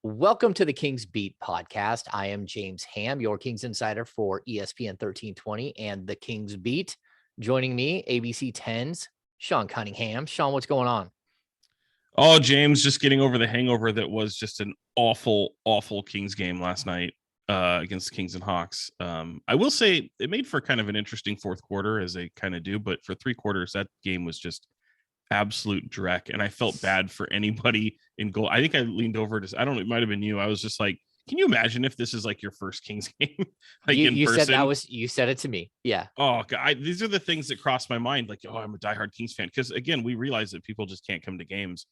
Welcome to the Kings Beat podcast. I am James Ham, your Kings insider for ESPN 1320 and the Kings Beat. Joining me, ABC 10's Sean Cunningham. Sean, what's going on? Oh, James, just getting over the hangover that was just an awful, awful Kings game last night against the Kings and Hawks. I will say it made for kind of an interesting fourth quarter, as they kind of do, but for three quarters, that game was just absolute dreck, and I felt bad for anybody in goal. I think I leaned over to, I don't know, it might have been you. I was just like, can you imagine if this is like your first Kings game, like in You said person? you said it to me. Yeah. Oh, God, these are the things that cross my mind. Like, oh, I'm a diehard Kings fan. Because again, we realize that people just can't come to games,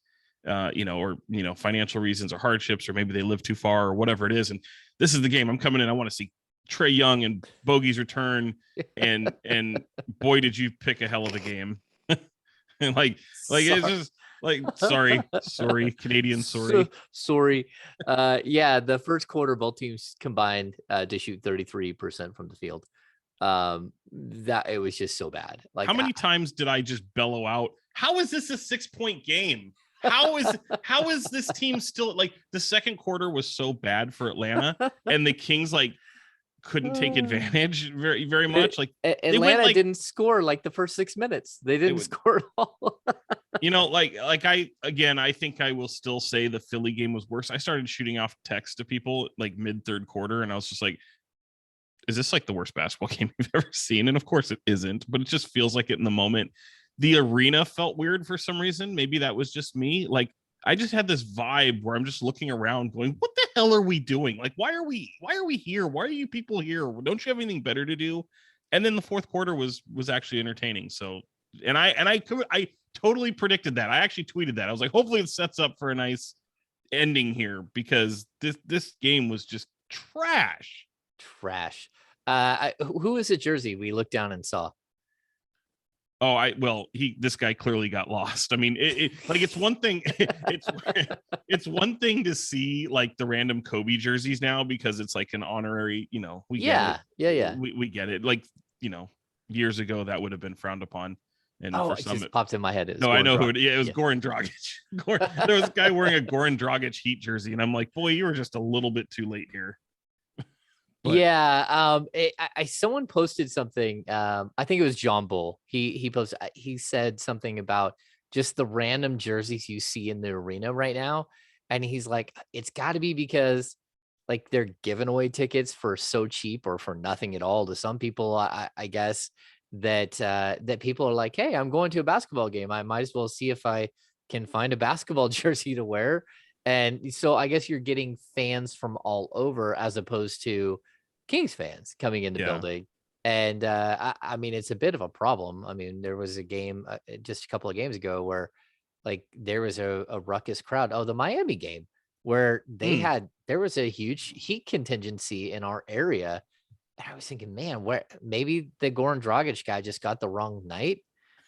or financial reasons or hardships, or maybe they live too far or whatever it is. And this is the game I'm coming in. I want to see Trae Young and Bogey's return. And boy, did you pick a hell of a game. And like it's just like sorry, Canadian, sorry. Yeah, the first quarter, both teams combined to shoot 33% from the field. That it was just so bad. Like, how many times did I just bellow out, how is this a 6-point game? How is this team still, like, the second quarter was so bad for Atlanta, and the Kings like couldn't take advantage very, very much. Like, Atlanta didn't score like the first 6 minutes. They didn't score at all. I think I will still say the Philly game was worse. I started shooting off text to people like mid third quarter, and I was just like, is this like the worst basketball game you've ever seen? And of course it isn't, but it just feels like it in the moment. The arena felt weird for some reason. Maybe that was just me. Like, I just had this vibe where I'm just looking around going, what the hell are we doing? Like, why are we here? Why are you people here? Don't you have anything better to do? And then the fourth quarter was actually entertaining. So, and I totally predicted that. I actually tweeted that. I was like, hopefully it sets up for a nice ending here, because this game was just trash. Who is the jersey we looked down and saw? This guy clearly got lost. I mean, it's one thing. It's one thing to see like the random Kobe jerseys now, because it's like an honorary, we get it. We get it. Like, years ago that would have been frowned upon. And for some, it just popped in my head. No, I know who it. Yeah, it was Goran Dragic. There was a guy wearing a Goran Dragic Heat jersey, and I'm like, boy, you were just a little bit too late here. But yeah, someone posted something. I think it was John Bull. He posted. He said something about just the random jerseys you see in the arena right now, and he's like, it's got to be because like they're giving away tickets for so cheap or for nothing at all to some people. I guess that people are like, hey, I'm going to a basketball game. I might as well see if I can find a basketball jersey to wear. And so I guess you're getting fans from all over as opposed to Kings fans coming in the building. And I mean, it's a bit of a problem. I mean, there was a game just a couple of games ago where like there was a ruckus crowd. Oh, the Miami game where there was a huge Heat contingency in our area. And I was thinking, man, maybe the Goran Dragic guy just got the wrong night.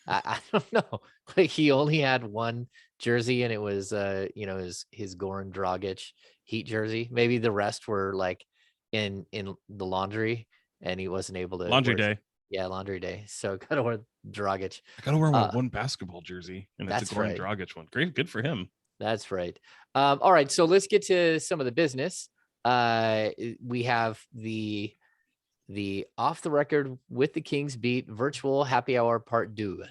I don't know. Like, he only had one jersey, and it was his Goran Dragic Heat jersey. Maybe the rest were like in the laundry, and he wasn't able to laundry day. Yeah, laundry day. So gotta wear Dragic. I gotta wear one basketball jersey, and it's a Goran Dragic one. Great, good for him. That's right. All right, so let's get to some of the business. We have the Off the Record with the Kings Beat virtual happy hour part 2.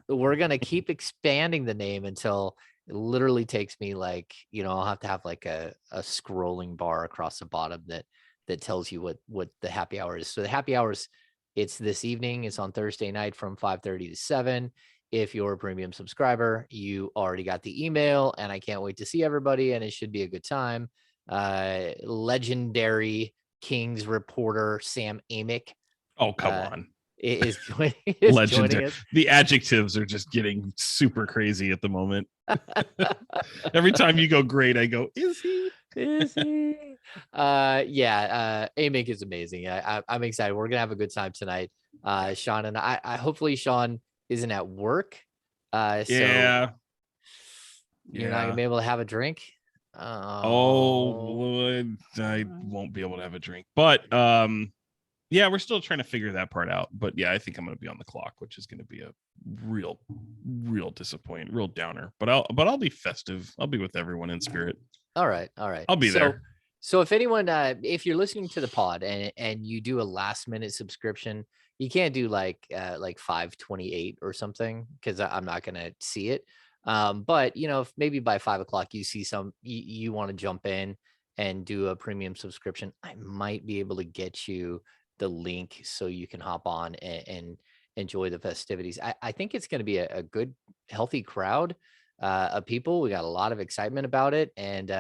We're going to keep expanding the name until it literally takes me like, I'll have to have like a scrolling bar across the bottom that tells you what the happy hour is. So the happy hours, it's this evening. It's on Thursday night from 5:30 to 7. If you're a premium subscriber, you already got the email, and I can't wait to see everybody, and it should be a good time. Legendary Kings reporter Sam Amick. Oh, come on. Is legendary. The adjectives are just getting super crazy at the moment. Every time you go great, I go, is he? Amick is amazing. I'm excited. We're gonna have a good time tonight. Sean and I hopefully Sean isn't at work. So you're not gonna be able to have a drink. I won't be able to have a drink, but we're still trying to figure that part out. But yeah, I think I'm going to be on the clock, which is going to be a real disappointment, real downer. But I'll be festive. I'll be with everyone in spirit. All right. All right. I'll be there. So if anyone, if you're listening to the pod and you do a last minute subscription, you can't do like 528 or something because I'm not gonna see it. But you know, if maybe by 5 o'clock you see you want to jump in and do a premium subscription, I might be able to get you the link so you can hop on and enjoy the festivities. I think it's going to be a good, healthy crowd of people. We got a lot of excitement about it, and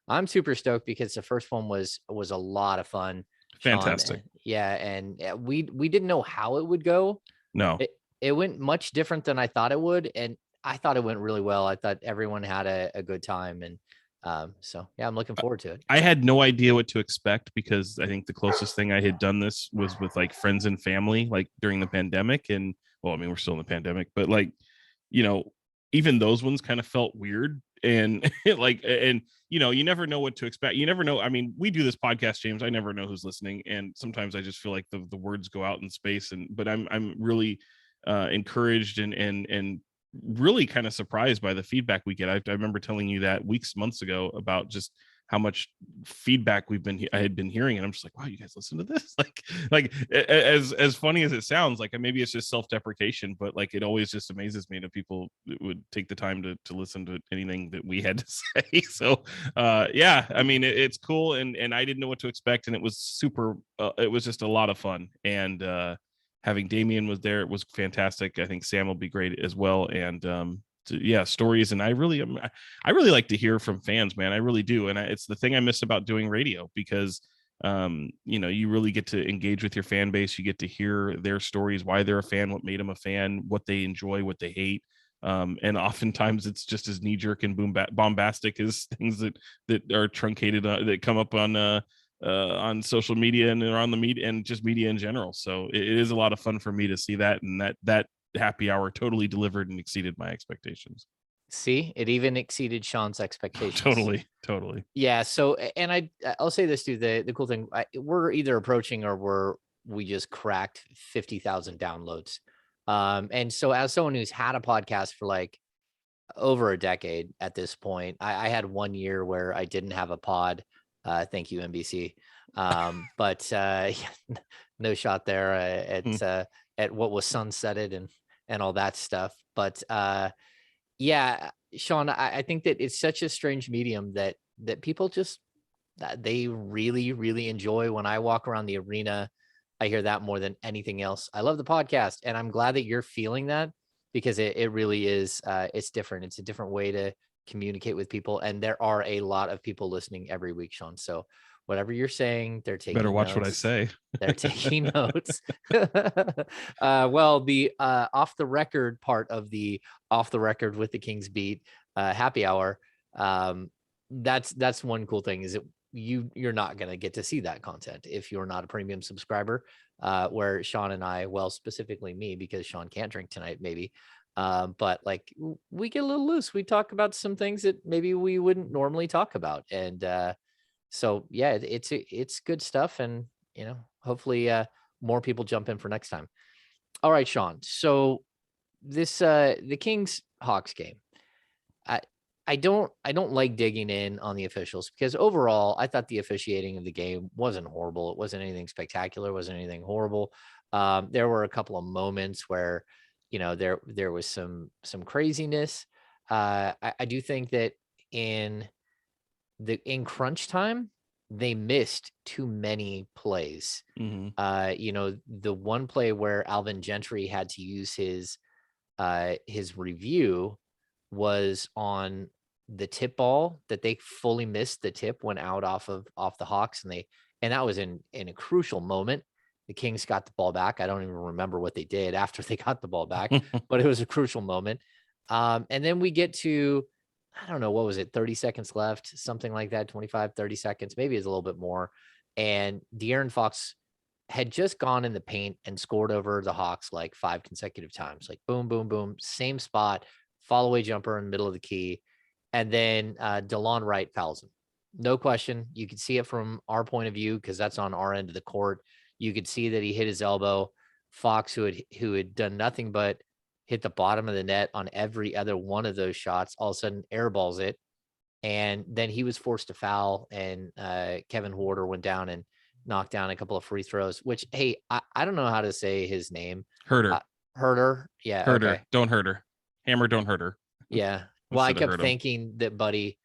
I'm super stoked because the first one was a lot of fun, Sean. Fantastic. Yeah, and we didn't know how it would go. No, It went much different than I thought it would, and I thought it went really well. I thought everyone had a good time, and so yeah, I'm looking forward to it. I had no idea what to expect because I think the closest thing I had done this was with like friends and family, like during the pandemic. And well, I mean, we're still in the pandemic, but like, you know, even those ones kind of felt weird. And like, and you never know what to expect. You never know. I mean, we do this podcast, James. I never know who's listening. And sometimes I just feel like the words go out in space. But I'm really encouraged and really kind of surprised by the feedback we get. I remember telling you that months ago about just how much feedback I had been hearing, and I'm just like, wow, you guys listen to this? like as funny as it sounds, like maybe it's just self-deprecation, but like it always just amazes me that people would take the time to listen to anything that we had to say. So yeah, I mean it's cool, and I didn't know what to expect, and it was super. It was just a lot of fun, and having Damien was there, it was fantastic. I think Sam will be great as well, and yeah, stories. And I really like to hear from fans, man. I really do. And it's the thing I miss about doing radio, because you really get to engage with your fan base. You get to hear their stories, why they're a fan, what made them a fan, what they enjoy, what they hate. And oftentimes it's just as knee-jerk and bombastic as things that are truncated, that come up on social media and on the media and just media in general. So it is a lot of fun for me to see that, and that happy hour totally delivered and exceeded my expectations. See, it even exceeded Sean's expectations. Totally. Yeah. So, and I'll say this too. The cool thing, we're either approaching or we just cracked 50,000 downloads. And so as someone who's had a podcast for like over a decade at this point, I had 1 year where I didn't have a pod. Thank you, NBC. But no shot there at what was sunsetted and all that stuff. But yeah, Sean, I think that it's such a strange medium that people just they really, really enjoy. When I walk around the arena, I hear that more than anything else. I love the podcast, and I'm glad that you're feeling that, because it really is it's different. It's a different way to communicate with people, and there are a lot of people listening every week, Sean. So whatever you're saying, they're taking Better watch notes. what I say. They're taking notes. Well, the off the record part of the Off the Record with the Kings Beat happy hour, that's one cool thing, is that you're not going to get to see that content if you're not a premium subscriber, where Sean and I, well, specifically me, because Sean can't drink tonight, maybe. But like we get a little loose. We talk about some things that maybe we wouldn't normally talk about. And so yeah, it's good stuff. And hopefully more people jump in for next time. All right, Sean. So this the Kings Hawks game. I I don't like digging in on the officials, because overall I thought the officiating of the game wasn't horrible. It wasn't anything spectacular, wasn't anything horrible. There were a couple of moments where there was some craziness. I do think that in crunch time, they missed too many plays. Mm-hmm. The one play where Alvin Gentry had to use his review was on the tip ball, that they fully missed. The tip went out off the Hawks, and that was in a crucial moment. The Kings got the ball back. I don't even remember what they did after they got the ball back, but it was a crucial moment. And then we get to, I don't know, what was it, 30 seconds left, something like that, 25, 30 seconds, maybe it's a little bit more. And De'Aaron Fox had just gone in the paint and scored over the Hawks like 5 consecutive times, like boom, boom, boom, same spot, fall away jumper in the middle of the key. And then DeLon Wright fouls him. No question. You could see it from our point of view, because that's on our end of the court. You could see that he hit his elbow. Fox, who had done nothing but hit the bottom of the net on every other one of those shots, all of a sudden airballs it. and then he was forced to foul, and Kevin Huerter went down and knocked down a couple of free throws, which, hey, I don't know how to say his name. Herder. Herder. Yeah. Herder. Okay. Don't hurt her. Hammer, don't hurt her. Yeah. Well, I Instead of kept hurt him. thinking that Buddy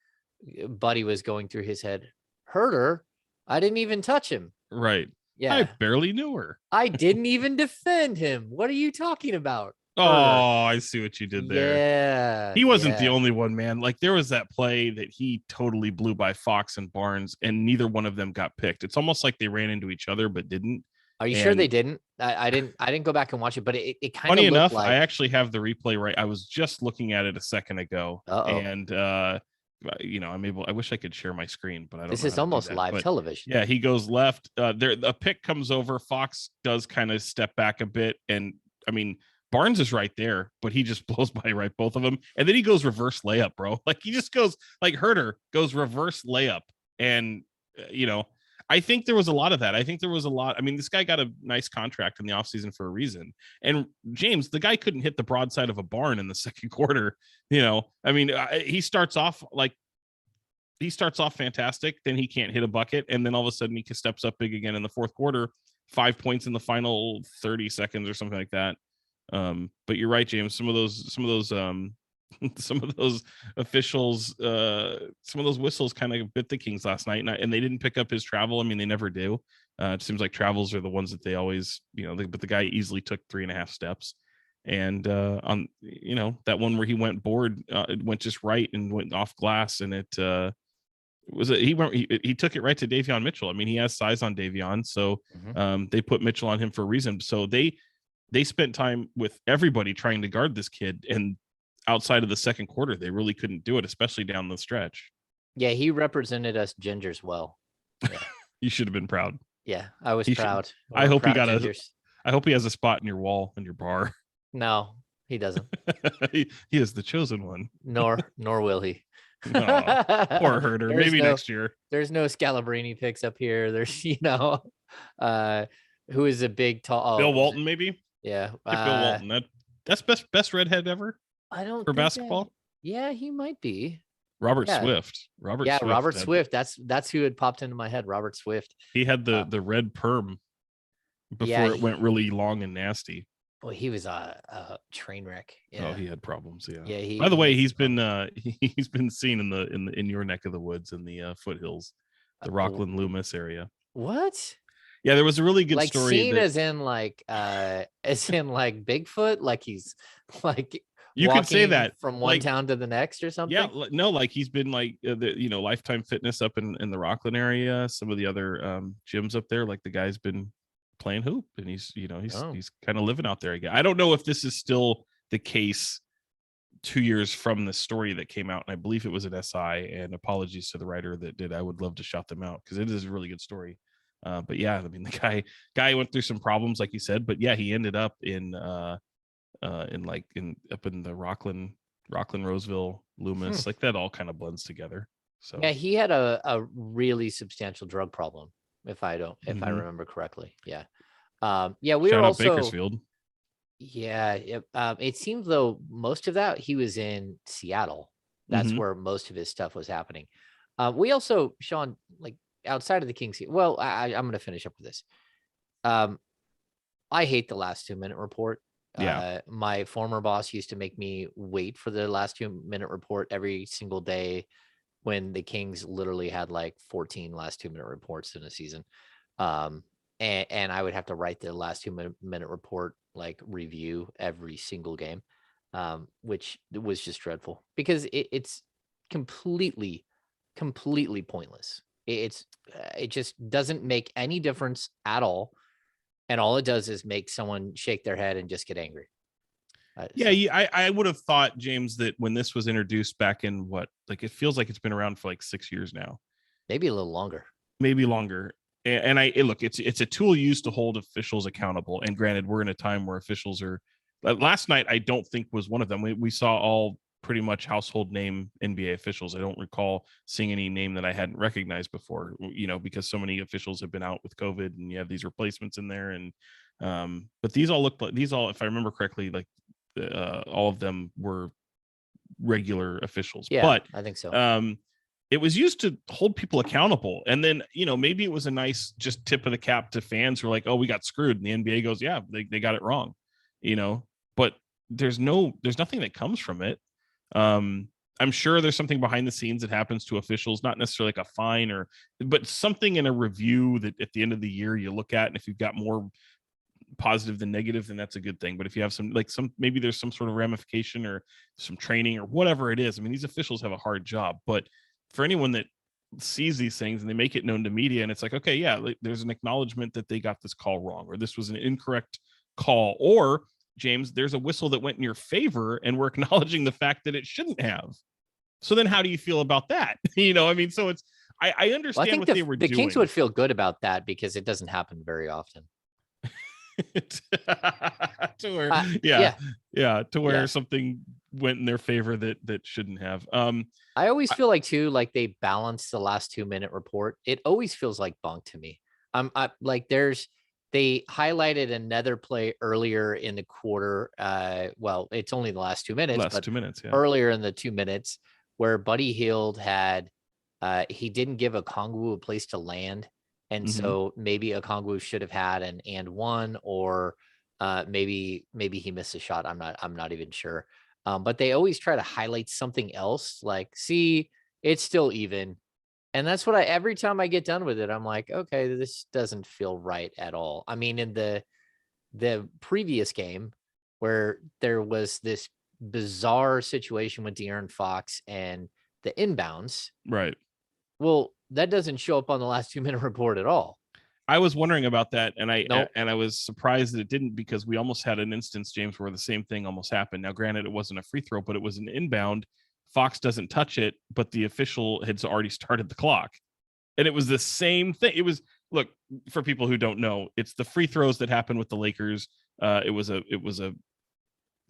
was going through his head. Herder? I didn't even touch him. Right. I Yeah. barely knew her. I didn't even defend him. What are you talking about? Oh, Herder. I see what you did there. Yeah. He wasn't the Yeah. only one, man. Like there was that play that he totally blew by Fox and Barnes, and neither one of them got picked. It's almost like they ran into each other but didn't. Are you sure And they didn't? I didn't go back and watch it, but it kind of funny looked enough, I like. actually have the replay right. I was just looking at it a second ago, Uh-oh. and I'm able. I wish I could share my screen, but I don't This know is how to do almost that. live But television. yeah, he goes left. There, a pick comes over. Fox does kind of step back a bit, and I mean Barnes is right there, but he just blows by right both of them, and then he goes reverse layup, bro. Like he just goes like Herder goes reverse layup, and I think there was a lot of that. I think there was a lot. I mean, this guy got a nice contract in the offseason for a reason. And James, the guy couldn't hit the broadside of a barn in the second quarter. I mean, he starts off fantastic. Then he can't hit a bucket. And then all of a sudden he steps up big again in the fourth quarter, 5 points in the final 30 seconds or something like that. But you're right, James. Some of those some of those officials, some of those whistles kind of bit the Kings last night, and they didn't pick up his travel. I mean, they never do. It seems like travels are the ones that they always, but the guy easily took 3.5 steps. And on that one where he went board, it went just right and went off glass, and it he took it right to Davion Mitchell. I mean, he has size on Davion, so they put Mitchell on him for a reason. So they spent time with everybody trying to guard this kid, and outside of the second quarter, they really couldn't do it, especially down the stretch. Yeah, he represented us gingers well. Yeah. You should have been proud. Yeah, I was proud. I hope he proud got I hope he has a spot in your wall in your bar. No, he doesn't. he is the chosen one. Nor will he. No, poor Herder. Maybe next year. There's no Scalabrini picks up here. There's who is a big tall Bill Walton, maybe. Yeah, Bill Walton. That's best redhead ever. I don't for basketball. Yeah, he might be. Robert Swift. Robert Swift. That's who had popped into my head. Robert Swift. He had the red perm before it went really long and nasty. Boy, he was a train wreck. Yeah. Oh, he had problems. Yeah. Yeah. By the way, he's been seen in your neck of the woods in the foothills, the Rockland Loomis area. What? Yeah, there was a really good story. Seen as in like Bigfoot, like he's like you could say that from one town to the next or something. Yeah, no, like he's been like Lifetime Fitness up in the Rockland area. Some of the other gyms up there, like the guy's been playing hoop, and he's kind of living out there again. I don't know if this is still the case 2 years from the story that came out, and I believe it was an SI. And apologies to the writer that did. I would love to shout them out because it is a really good story. But yeah, I mean, the guy went through some problems, like you said, but yeah, he ended up up in the Rockland, Roseville, Loomis, like that all kind of blends together. So yeah, he had a really substantial drug problem, if I remember correctly. Yeah. We were also Bakersfield. Yeah. It seems though most of that he was in Seattle. That's where most of his stuff was happening. We also, Sean, like outside of the Kings. Well, I'm going to finish up with this. I hate the last 2 minute report. Yeah. My former boss used to make me wait for the last 2 minute report every single day when the Kings literally had like 14 last 2 minute reports in a season. And I would have to write the last 2 minute report, like review every single game, which was just dreadful because it's completely pointless. It just doesn't make any difference at all. And all it does is make someone shake their head and just get angry. I would have thought, James, that when this was introduced back in it feels like it's been around for like 6 years now. Maybe a little longer. Maybe longer. And look, it's a tool used to hold officials accountable. And granted, we're in a time where officials are. Last night, I don't think was one of them. We saw all pretty much household name NBA officials. I don't recall seeing any name that I hadn't recognized before, because so many officials have been out with COVID and you have these replacements in there. And, but these all, if I remember correctly, like all of them were regular officials. Yeah, but I think so. it was used to hold people accountable. And then, maybe it was a nice just tip of the cap to fans who are like, oh, we got screwed. And the NBA goes, yeah, they got it wrong, but there's nothing that comes from it. I'm sure there's something behind the scenes that happens to officials, not necessarily like a fine but something in a review that at the end of the year you look at. And if you've got more positive than negative, then that's a good thing. But if you have maybe there's some sort of ramification or some training or whatever it is. I mean, these officials have a hard job, but for anyone that sees these things and they make it known to media and it's like, okay, yeah, there's an acknowledgement that they got this call wrong, or this was an incorrect call, or James, there's a whistle that went in your favor and we're acknowledging the fact that it shouldn't have. So then how do you feel about that? I mean, so it's, I understand well, I think what they were doing. The Kings would feel good about that because it doesn't happen very often. To where, to where something went in their favor that shouldn't have. I always feel like too, like they balance the last 2-minute report. It always feels like bunk to me. Like they highlighted another play earlier in the quarter. Well, it's only the last 2 minutes, but 2 minutes, earlier in the 2 minutes where Buddy Hield had, he didn't give Okongwu a place to land. And so maybe Okongwu should have had an and one, or maybe he missed a shot. I'm not even sure. But they always try to highlight something else, like, see, it's still even. And that's what every time I get done with it, I'm like, okay, this doesn't feel right at all. I mean, in the previous game where there was this bizarre situation with De'Aaron Fox and the inbounds. Right. Well, that doesn't show up on the last 2-minute report at all. I was wondering about that, and I was surprised that it didn't, because we almost had an instance, James, where the same thing almost happened. Now, granted, it wasn't a free throw, but it was an inbound. Fox doesn't touch it, but the official had already started the clock, and it was the same thing. It was, look, for people who don't know, it's the free throws that happened with the Lakers. It was a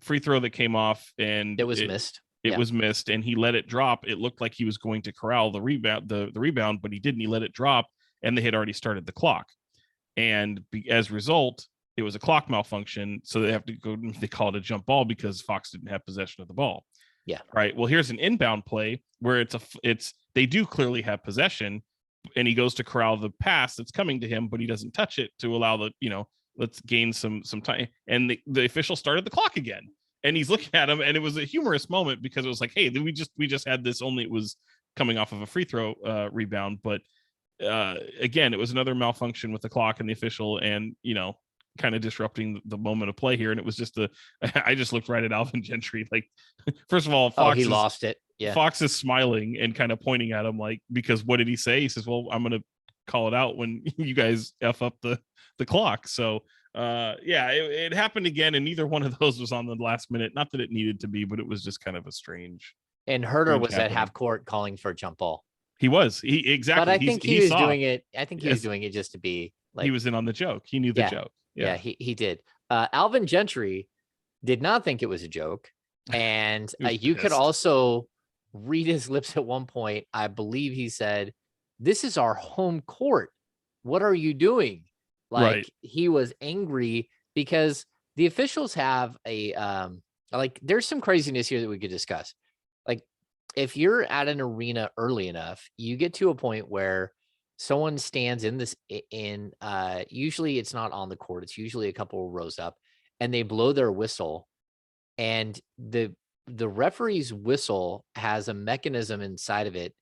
free throw that came off, and it was missed. It was missed, and he let it drop. It looked like he was going to corral the rebound, the rebound, but he didn't. He let it drop, and they had already started the clock. And as a result, it was a clock malfunction. So they have to go, they call it a jump ball because Fox didn't have possession of the ball. Yeah. Right. Well, here's an inbound play where they do clearly have possession, and he goes to corral the pass that's coming to him, but he doesn't touch it to allow let's gain some time. And the official started the clock again. And he's looking at him, and it was a humorous moment because it was like, hey, we just had this, only it was coming off of a free throw rebound. But again, it was another malfunction with the clock and the official, and kind of disrupting the moment of play here. And it was just I just looked right at Alvin Gentry. Like, first of all, Fox he lost it. Yeah. Fox is smiling and kind of pointing at him, like, because what did he say? He says, well, I'm going to call it out when you guys F up the clock. So it happened again, and neither one of those was on the last minute. Not that it needed to be, but it was just kind of a strange. And Herter was at half court calling for a jump ball. He was. Exactly. But I think he was doing it. I think he was doing it just to be like, he was in on the joke. He knew the joke. Yeah, he did. Alvin Gentry did not think it was a joke, and you could also read his lips at one point. I believe he said, "This is our home court. What are you doing?" Like, he was angry because the officials have there's some craziness here that we could discuss. Like, if you're at an arena early enough, you get to a point where someone stands usually it's not on the court. It's usually a couple of rows up, and they blow their whistle, and the referee's whistle has a mechanism inside of it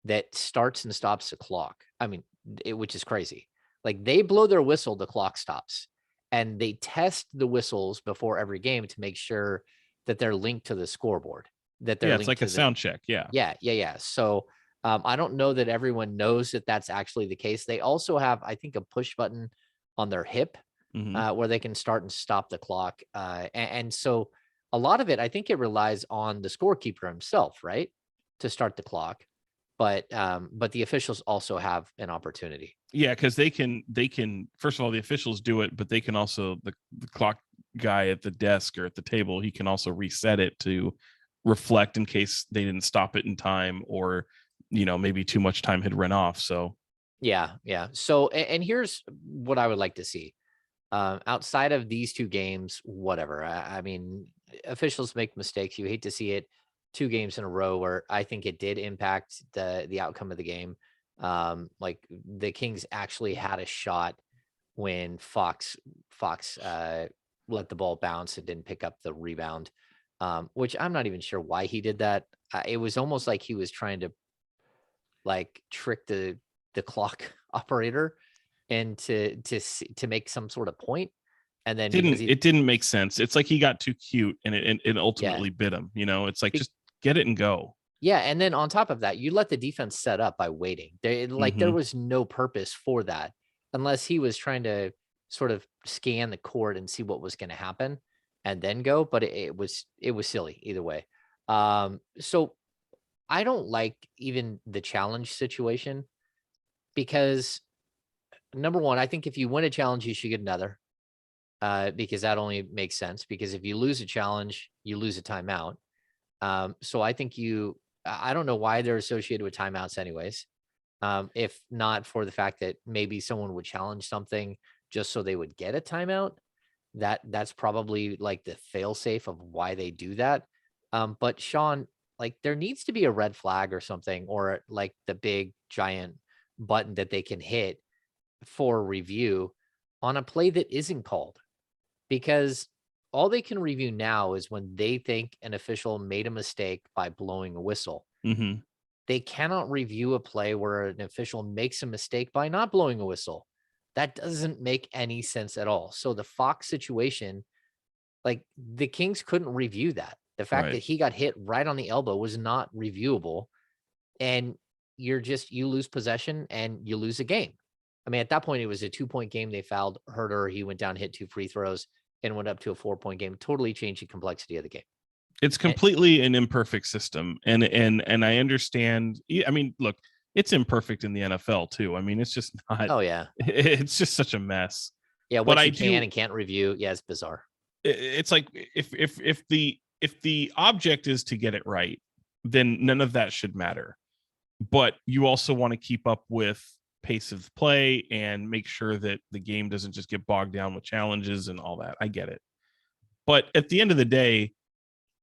that starts and stops the clock. I mean, which is crazy. Like, they blow their whistle, the clock stops, and they test the whistles before every game to make sure that they're linked to the scoreboard. It's like a sound check. Yeah. So I don't know that everyone knows that that's actually the case. They also have, I think, a push button on their hip where they can start and stop the clock. And so a lot of it, I think it relies on the scorekeeper himself, right, to start the clock. But the officials also have an opportunity. Yeah, because they can. First of all, the officials do it, but they can also, the clock guy at the desk or at the table, he can also reset it to reflect in case they didn't stop it in time, or maybe too much time had run off. So yeah. So, and here's what I would like to see outside of these two games. Whatever. I mean, officials make mistakes. You hate to see it. 2 games in a row where I think it did impact the outcome of the game. Like the Kings actually had a shot when Fox let the ball bounce and didn't pick up the rebound, which I'm not even sure why he did that. It was almost like he was trying to like trick the clock operator and to make some sort of point, and then because he It didn't make sense. It's like he got too cute and it yeah. ultimately bit him. It's like, just get it and go. Yeah, and then on top of that, you let the defense set up by waiting. There Mm-hmm. was no purpose for that unless he was trying to sort of scan the court and see what was going to happen and then go, but it was silly either way. So I don't like even the challenge situation because number one, I think if you win a challenge, you should get another. Because that only makes sense because if you lose a challenge, you lose a timeout. So I think I don't know why they're associated with timeouts anyways. If not for the fact that maybe someone would challenge something just so they would get a timeout. That's probably like the fail safe of why they do that. But Sean, like there needs to be a red flag or something, or like the big giant button that they can hit for review on a play that isn't called because all they can review now is when they think an official made a mistake by blowing a whistle. Mm-hmm. They cannot review a play where an official makes a mistake by not blowing a whistle. That doesn't make any sense at all. So the Fox situation, like the Kings couldn't review that. The fact that Right. he got hit right on the elbow was not reviewable. And you lose possession and you lose a game. I mean, at that point, it was a 2-point game. They fouled Herter. He went down, hit 2 free throws, and went up to a 4-point game. Totally changed the complexity of the game. It's And completely an imperfect system, and I understand. I mean, look, it's imperfect in the NFL too. I mean, it's just not. oh yeah, It's just such a mess. yeah. But What I you can do. and can't review, yeah, it's bizarre. It's like, if the object is to get it right, then none of that should matter. But you also want to keep up with pace of play and make sure that the game doesn't just get bogged down with challenges and all that. I get it. But at the end of the day,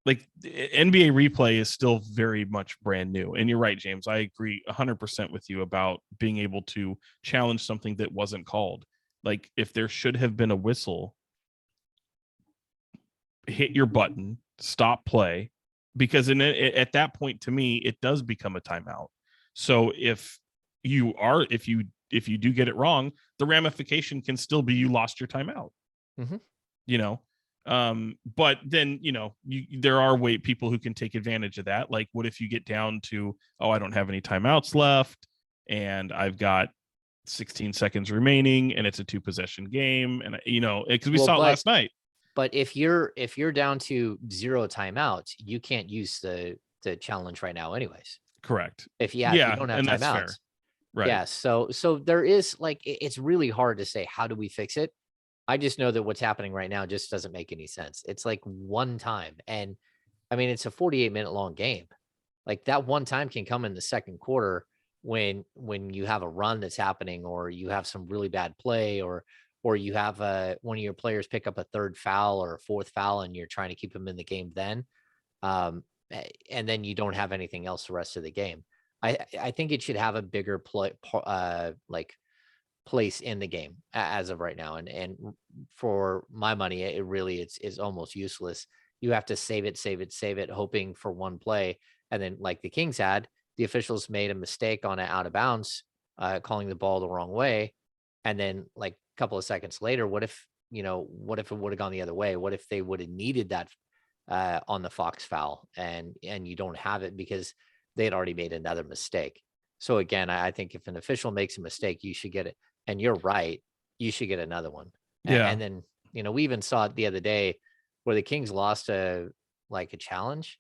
like, NBA replay is still very much brand new. And you're right, James. I agree 100% with you about being able to challenge something that wasn't called. Like, if there should have been a whistle, hit your button, stop play, because at that point, to me, it does become a timeout. So if you do get it wrong, the ramification can still be you lost your timeout. Mhm. you know but then there are people who can take advantage of that. Like, what if you get down to, oh, I don't have any timeouts left and I've got 16 seconds remaining and it's a 2-possession game, and because we Well, saw it last night. but if you're down to 0 timeouts, you can't use the challenge right now, anyways. Correct. If you Yeah, don't have and that's fair. timeouts, Right. yeah. So there is like it's really hard to say how do we fix it. I just know that what's happening right now just doesn't make any sense. It's like one time, and I mean it's a 48-minute long game. Like that one time can come in the second quarter when you have a run that's happening, or you have some really bad play, or you have one of your players pick up a third foul or a fourth foul, and you're trying to keep them in the game. Then, and then you don't have anything else the rest of the game. I think it should have a bigger like place in the game as of right now. And for my money, it really is almost useless. You have to save it, save it, save it, hoping for one play. And then like the Kings had, the officials made a mistake on an out of bounds, calling the ball the wrong way. And then like a couple of seconds later, what if it would have gone the other way? What if they would have needed that on the Fox foul and you don't have it because they had already made another mistake. So again, I think if an official makes a mistake, you should get it. And you're right, you should get another one. Yeah. And then, we even saw it the other day where the Kings lost a challenge.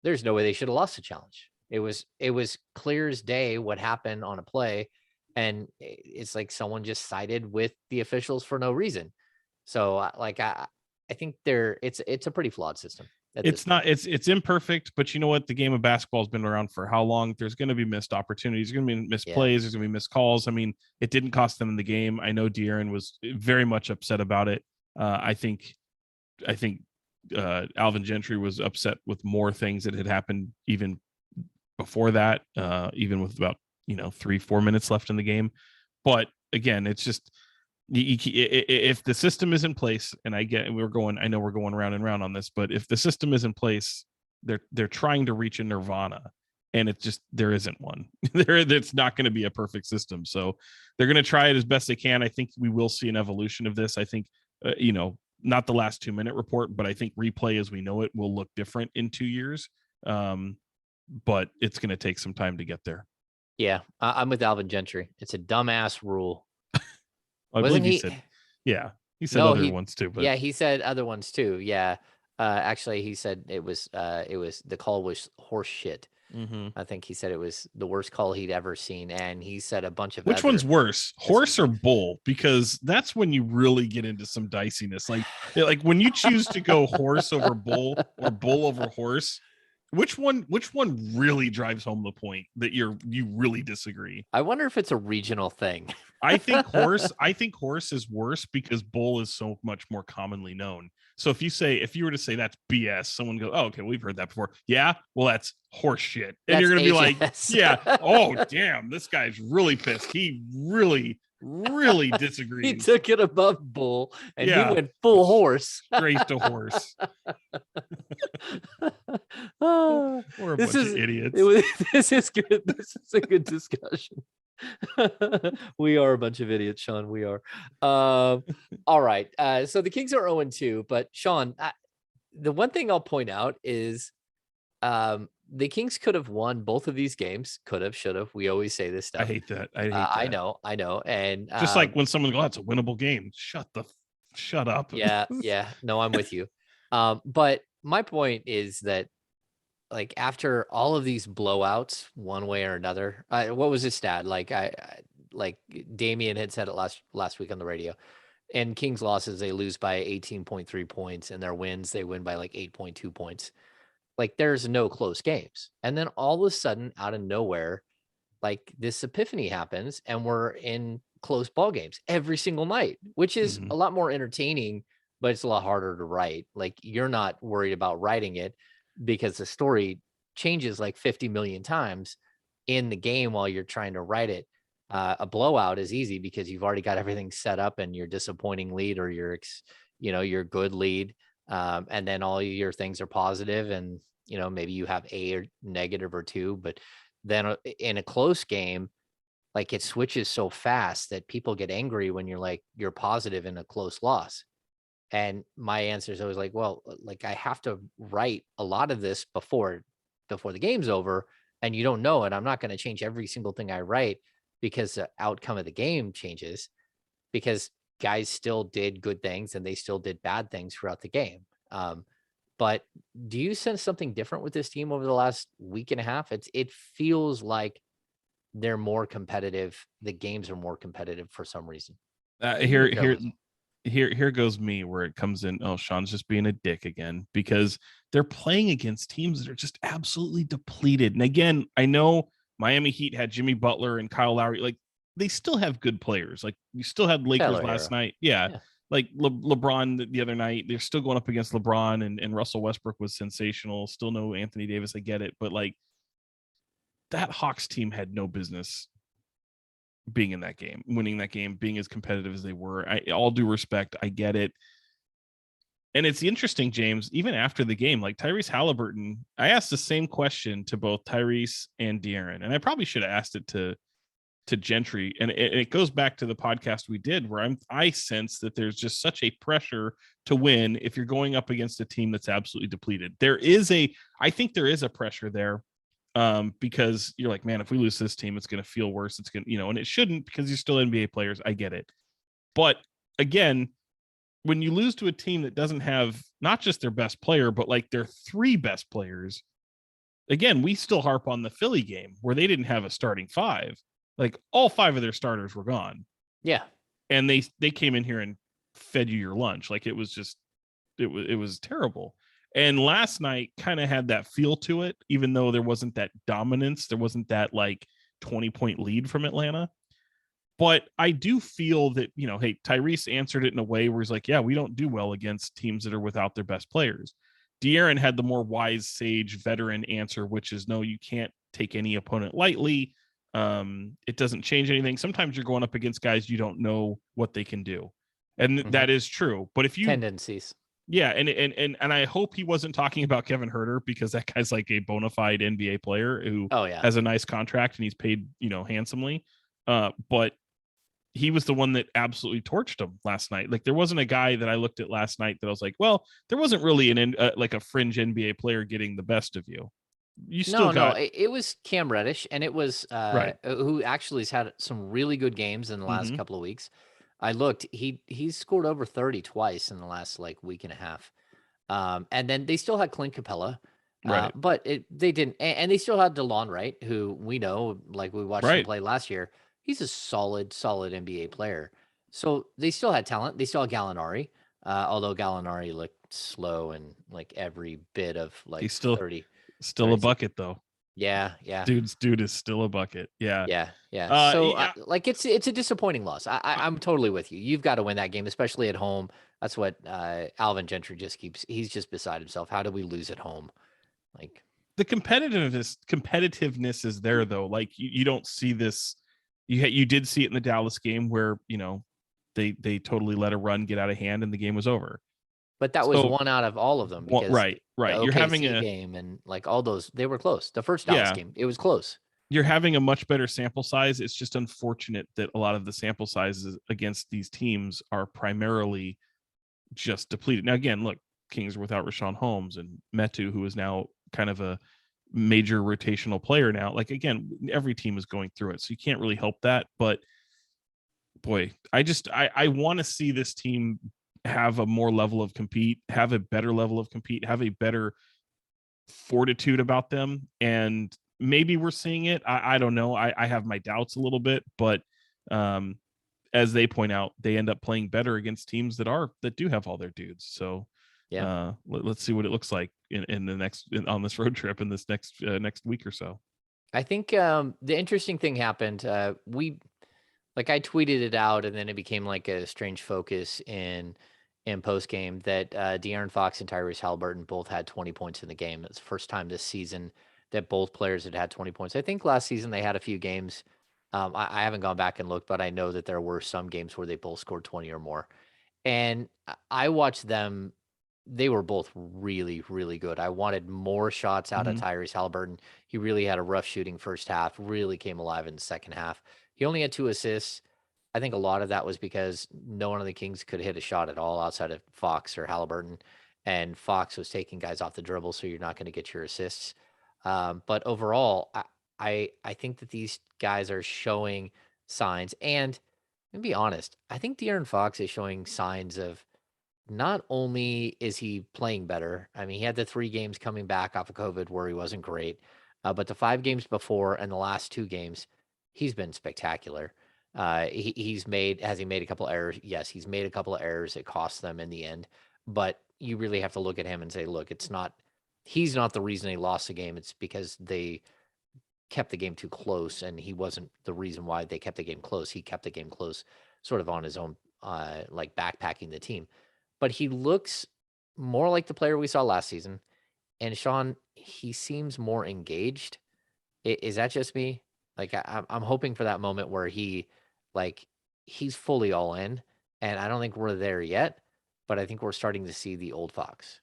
There's no way they should have lost a challenge. It was clear as day what happened on a play, and it's like someone just sided with the officials for no reason. So like I think it's a pretty flawed system at this It's point. not it's imperfect, but you know what? The game of basketball has been around for how long? There's going to be missed opportunities, there's going to be missed Yeah. plays, there's going to be missed calls. I mean, it didn't cost them in the game. I know De'Aaron was very much upset about it. I think Alvin Gentry was upset with more things that had happened even before that, even with about 3-4 minutes left in the game. But again, it's just if the system is in place, and I know we're going round and round on this, but if the system is in place, they're trying to reach a nirvana, and it's just there isn't one. It's not going to be a perfect system, so they're going to try it as best they can. I think we will see an evolution of this. I think not the last 2-minute report, but I think replay as we know it will look different in 2 years. But it's going to take some time to get there. Yeah, I'm with Alvin Gentry. It's a dumbass rule. I believe he said, yeah, he said No, other ones too. But yeah, he said other ones too. Yeah, actually, he said it was the call was horse shit. I think he said it was the worst call he'd ever seen, and he said a bunch of which one's worse, horse or bull? Because that's when you really get into some diciness. Like when you choose to go horse over bull or bull over horse, which one really drives home the point that you really disagree? I wonder if it's a regional thing. I think horse is worse because bull is so much more commonly known. So if you were to say that's BS, someone goes, "Oh, okay, we've heard that before." Yeah, well, that's horse shit, and you're gonna be like, "Yeah, oh damn, this guy's really pissed. He really disagrees. He took it above bull, and he went full horse, straight to horse." We're a bunch of idiots. This is good. This is a good discussion. We are a bunch of idiots, Sean. We are. All right. So the Kings are 0-2, but Sean, the one thing I'll point out is the Kings could have won both of these games. Could have, should have. We always say this stuff. I hate that. I know. And just like when someone goes, "It's a winnable game." Shut up. Yeah. No, I'm with you. But my point is that, like, after all of these blowouts, one way or another, what was his stat? Like like Damian had said it last week on the radio. And Kings losses, they lose by 18.3 points, and their wins, they win by like 8.2 points. Like, there's no close games. And then all of a sudden, out of nowhere, like, this epiphany happens, and we're in close ball games every single night, which is a lot more entertaining, but it's a lot harder to write. Like, you're not worried about writing it because the story changes like 50 million times in the game while you're trying to write it. A blowout is easy because you've already got everything set up, and your disappointing lead or your good lead, and then all your things are positive, and maybe you have a or negative or two. But then in a close game, like, it switches so fast that people get angry when you're positive in a close loss. And my answer is always like, well, like, I have to write a lot of this before the game's over, and you don't know it. I'm not going to change every single thing I write because the outcome of the game changes, because guys still did good things and they still did bad things throughout the game. But do you sense something different with this team over the last week and a half? It feels like they're more competitive. The games are more competitive for some reason. Here goes me where it comes in. Oh, Sean's just being a dick again, because they're playing against teams that are just absolutely depleted. And again, I know Miami Heat had Jimmy Butler and Kyle Lowry. Like, they still have good players. Like, you still had Lakers last night. Yeah. Like LeBron the other night, they're still going up against LeBron, and Russell Westbrook was sensational. Still no Anthony Davis. I get it. But like, that Hawks team had no business being in that game, winning that game, being as competitive as they were. All due respect, I get it. And it's interesting, James, even after the game, like Tyrese Halliburton, I asked the same question to both Tyrese and De'Aaron, and I probably should have asked it to Gentry. And it goes back to the podcast we did where I sense that there's just such a pressure to win if you're going up against a team that's absolutely depleted. I think there is a pressure there, because you're like, man, if we lose this team, it's going to feel worse. It's going to, and it shouldn't, because you're still NBA players. I get it. But again, when you lose to a team that doesn't have not just their best player, but like their three best players, again, we still harp on the Philly game where they didn't have a starting five. Like, all five of their starters were gone. Yeah. And they came in here and fed you your lunch. Like, it was terrible. And last night kind of had that feel to it, even though there wasn't that dominance. There wasn't that like 20-point lead from Atlanta. But I do feel that, hey, Tyrese answered it in a way where he's like, yeah, we don't do well against teams that are without their best players. De'Aaron had the more wise, sage, veteran answer, which is no, you can't take any opponent lightly. It doesn't change anything. Sometimes you're going up against guys you don't know what they can do. And that is true. But if you tendencies. yeah, and I hope he wasn't talking about Kevin Herter, because that guy's like a bona fide NBA player who Oh yeah. has a nice contract and he's paid, handsomely. But he was the one that absolutely torched him last night. Like, there wasn't a guy that I looked at last night that I was like, well, there wasn't really like a fringe NBA player getting the best of you. You still No, got it was Cam Reddish, and it was right. who actually has had some really good games in the last Mm-hmm. couple of weeks. I looked; he's scored over 30 twice in the last like week and a half. And then they still had Clint Capella, Right. but they didn't, and they still had DeLon Wright, who we know, like we watched him Right. play last year. He's a solid NBA player. So they still had talent. They still had Gallinari, although Gallinari looked slow and like every bit of like He's still 30, still a 30. bucket though. Yeah, yeah. Dude is still a bucket. Yeah. Yeah. So, Yeah. like, it's a disappointing loss. I'm totally with you. You've got to win that game, especially at home. That's what Alvin Gentry just keeps. He's just beside himself. How do we lose at home? Like, The competitiveness is there though. Like, you don't see this. You did see it in the Dallas game where, they totally let a run get out of hand and the game was over. but that was So one out of all of them because the right. You're having OKC a game and like all those, they were close. The first Dallas yeah, game, it was close. you're having a much better sample size. It's just unfortunate that a lot of the sample sizes against these teams are primarily just depleted. Now, again, look, Kings are without Rashawn Holmes and Metu, who is now kind of a major rotational player now. Like, again, every team is going through it, so you can't really help that. But boy, I want to see this team have a more level of compete, have a better level of compete, have a better fortitude about them. And maybe we're seeing it. I don't know. I have my doubts a little bit, but as they point out, they end up playing better against teams that do have all their dudes. So Yeah. let's see what it looks like in the on this road trip in this next week or so. I think the interesting thing happened. I tweeted it out, and then it became like a strange focus in post game that De'Aaron Fox and Tyrese Halliburton both had 20 points in the game. It's the first time this season that both players had 20 points. I think last season they had a few games. I haven't gone back and looked, but I know that there were some games where they both scored 20 or more. And I watched them. They were both really, really good. I wanted more shots out of Mm-hmm. Tyrese Halliburton. He really had a rough shooting first half, really came alive in the second half. He only had 2 assists. I think a lot of that was because no one of the Kings could hit a shot at all outside of Fox or Halliburton. And Fox was taking guys off the dribble, so you're not going to get your assists. But overall, I think that these guys are showing signs. And to be honest, I think De'Aaron Fox is showing signs of not only is he playing better. I mean, he had the 3 games coming back off of COVID where he wasn't great, but the 5 games before and the last 2 games, he's been spectacular. He's made has he made a couple errors? Yes, he's made a couple of errors. It cost them in the end, but you really have to look at him and say, look, it's not. He's not the reason they lost the game. It's because they kept the game too close, and he wasn't the reason why they kept the game close. He kept the game close, sort of on his own, like backpacking the team. But he looks more like the player we saw last season. And Sean, he seems more engaged. Is that just me? Like I'm hoping for that moment where like, he's fully all in, and I don't think we're there yet, but I think we're starting to see the old Fox.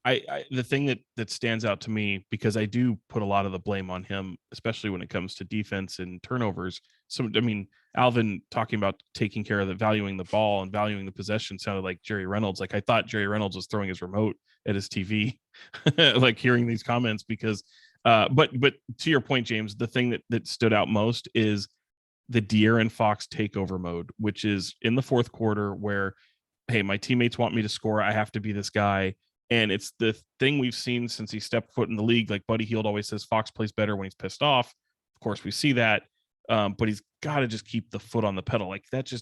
The thing that stands out to me, because I do put a lot of the blame on him, especially when it comes to defense and turnovers. So, I mean, Alvin talking about taking care of valuing the ball and valuing the possession sounded like Jerry Reynolds. Like, I thought Jerry Reynolds was throwing his remote at his TV, like hearing these comments because, but to your point, James, the thing that stood out most is the De'Aaron Fox takeover mode, which is in the fourth quarter where, hey, my teammates want me to score. I have to be this guy. And it's the thing we've seen since he stepped foot in the league. Like Buddy Hield always says, Fox plays better when he's pissed off. Of course, we see that. But he's got to just keep the foot on the pedal. Like that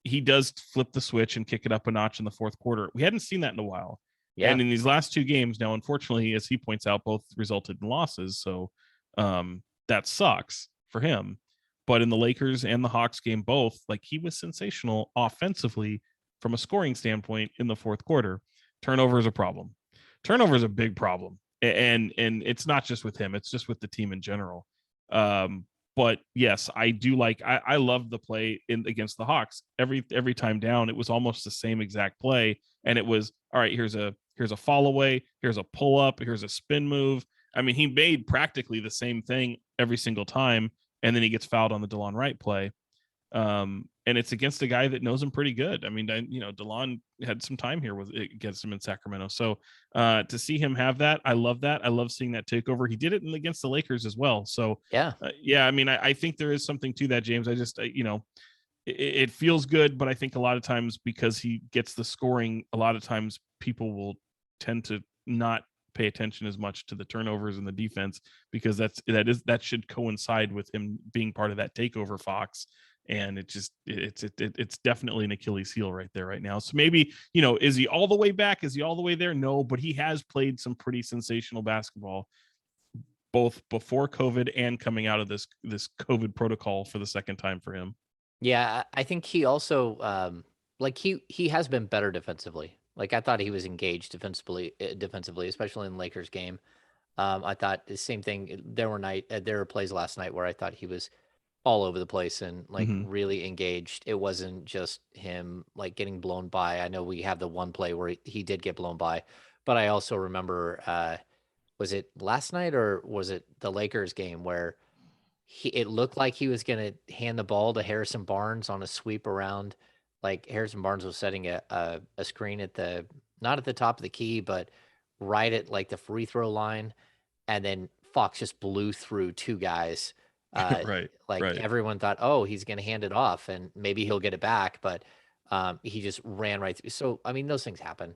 he does flip the switch and kick it up a notch in the fourth quarter. We hadn't seen that in a while. Yeah. And in these last 2 games, now, unfortunately, as he points out, both resulted in losses. So that sucks for him. But in the Lakers and the Hawks game, both, like, he was sensational offensively from a scoring standpoint in the fourth quarter. Turnover is a problem. Turnover is a big problem, and it's not just with him; it's just with the team in general. But yes, I do like. I love the play in against the Hawks. Every time down, it was almost the same exact play, and it was all right. Here's a fall away. Here's a pull up. Here's a spin move. I mean, he made practically the same thing every single time, and then he gets fouled on the DeLon Wright play. And it's against a guy that knows him pretty good. I mean, DeLon had some time here against him in Sacramento. So to see him have that, I love that. I love seeing that takeover. He did it against the Lakers as well. So Yeah. I mean, I think there is something to that, James. I just, it feels good, but I think a lot of times because he gets the scoring, a lot of times people will tend to not pay attention as much to the turnovers and the defense, because that should coincide with him being part of that takeover Fox. And it's definitely an Achilles heel right there right now. So maybe, is he all the way back? Is he all the way there? No, but he has played some pretty sensational basketball, both before COVID and coming out of this COVID protocol for the second time for him. Yeah, I think he also like he has been better defensively. Like I thought he was engaged defensively, especially in the Lakers game. I thought the same thing. There were plays last night where I thought he was all over the place and like Mm-hmm. really engaged. It wasn't just him like getting blown by. I know we have the one play where he did get blown by, but I also remember was it last night or was it the Lakers game where it looked like he was going to hand the ball to Harrison Barnes on a sweep around. Like Harrison Barnes was setting a screen at not at the top of the key, but right at like the free throw line. And then Fox just blew through two guys. Right. Like Right. everyone thought, oh, he's going to hand it off and maybe he'll get it back. But he just ran right through. So, I mean, those things happen.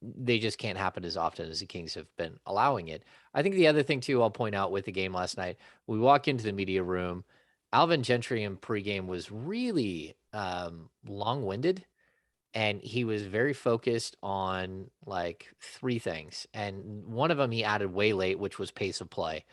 They just can't happen as often as the Kings have been allowing it. I think the other thing too, I'll point out with the game last night, we walk into the media room. Alvin Gentry in pregame was really long-winded, and he was very focused on like three things. And one of them he added way late, which was pace of play.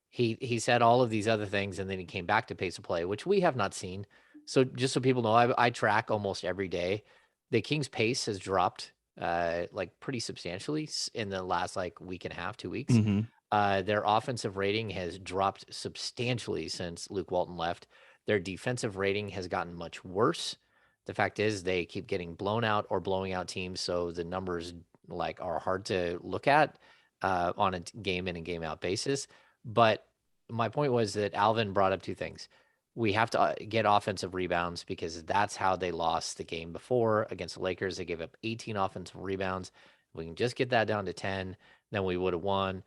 He said all of these other things, and then he came back to pace of play, which we have not seen. So just so people know, I track almost every day. The Kings' pace has dropped like pretty substantially in the last like week and a half, 2 weeks. Mm-hmm. Their offensive rating has dropped substantially since Luke Walton left. Their defensive rating has gotten much worse. The fact is they keep getting blown out or blowing out teams, so the numbers like are hard to look at on a game in and game out basis. But my point was that Alvin brought up two things. We have to get offensive rebounds because that's how they lost the game before against the Lakers. They gave up 18 offensive rebounds. If we can just get that down to 10, then we would have won.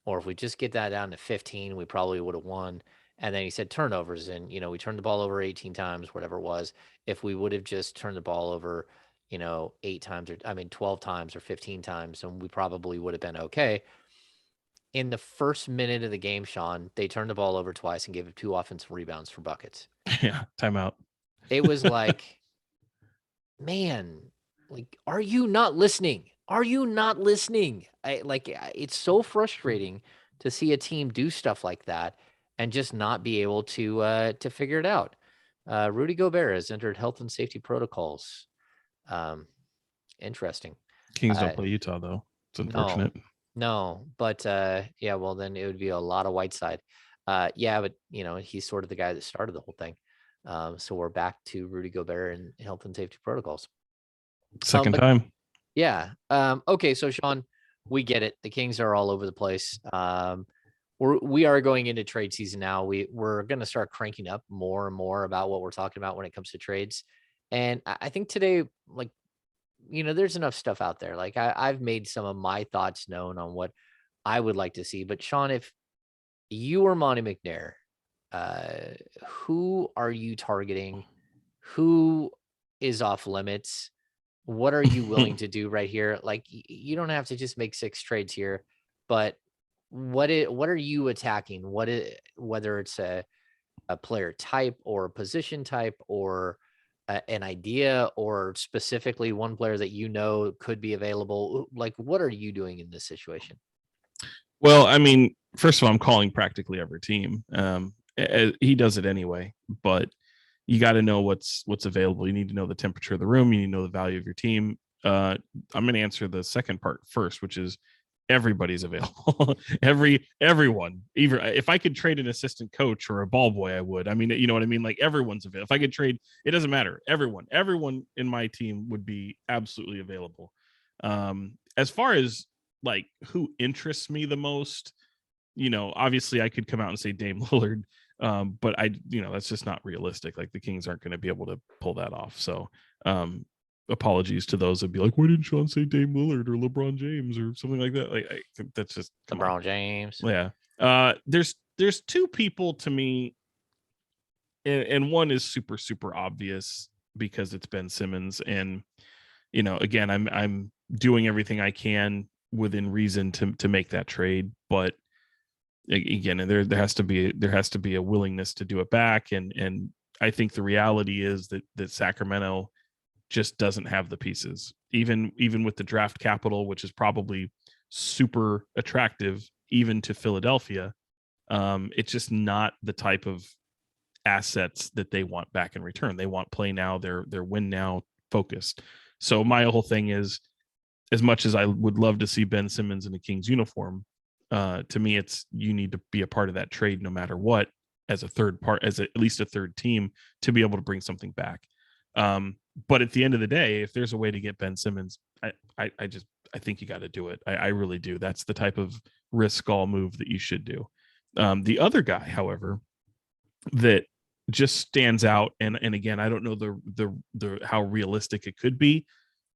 Or if we just get that down to 15, we probably would have won. And then he said turnovers, and we turned the ball over 18 times, whatever it was. If we would have just turned the ball over, 8 times, or 12 times or 15 times, and we probably would have been okay. In the first minute of the game, Sean, they turned the ball over twice and gave up 2 offensive rebounds for buckets. Yeah. Timeout. It was like, man, like, are you not listening? Are you not listening? It's so frustrating to see a team do stuff like that and just not be able to figure it out. Rudy Gobert has entered health and safety protocols. Interesting. Kings don't Uh, play Utah though. It's no, unfortunate. no, but yeah, well, then it would be a lot of Whiteside. Yeah, but he's sort of the guy that started the whole thing. So we're back to Rudy Gobert and health and safety protocols. Second But time. yeah. Okay, so Sean, we get it. The Kings are all over the place. We are going into trade season now. We're going to start cranking up more and more about what we're talking about when it comes to trades. And I think today, like, there's enough stuff out there. Like I've made some of my thoughts known on what I would like to see. But Sean, if you were Monty McNair, who are you targeting? Who is off limits? What are you willing to do right here? Like you don't have to just make 6 trades here, but what are you attacking? Whether it's a player type or a position type or an idea or specifically one player that could be available. Like what are you doing in this situation? Well, I mean, first of all, I'm calling practically every team. He does it anyway, but you got to know what's available. You need to know the temperature of the room. You need to know the value of your team. I'm going to answer the second part first, which is everybody's available. Everyone. Even if I could trade an assistant coach or a ball boy, I would. I mean, you know what I mean? Like everyone's available. If I could trade, it doesn't matter. Everyone in my team would be absolutely available. As far as like who interests me the most, obviously I could come out and say Dame Lillard, but that's just not realistic. Like the Kings aren't going to be able to pull that off. So, apologies to those that'd be like, why didn't Sean say Dame Lillard or LeBron James or something like that? Like, that's just LeBron James. Yeah. There's two people to me, and one is super super obvious because it's Ben Simmons, and again, I'm doing everything I can within reason to make that trade, but again, there has to be a willingness to do it back, and I think the reality is that Sacramento just doesn't have the pieces, even with the draft capital, which is probably super attractive even to Philadelphia. It's just not the type of assets that they want back in return. They want play now. They're win now focused. So my whole thing is, as much as I would love to see Ben Simmons in a Kings uniform, to me, it's you need to be a part of that trade no matter what, as a third part, at least a third team, to be able to bring something back. But at the end of the day, if there's a way to get Ben Simmons, I think you got to do it. I really do. That's the type of risk all move that you should do. The other guy, however, that just stands out, and again, I don't know the how realistic it could be,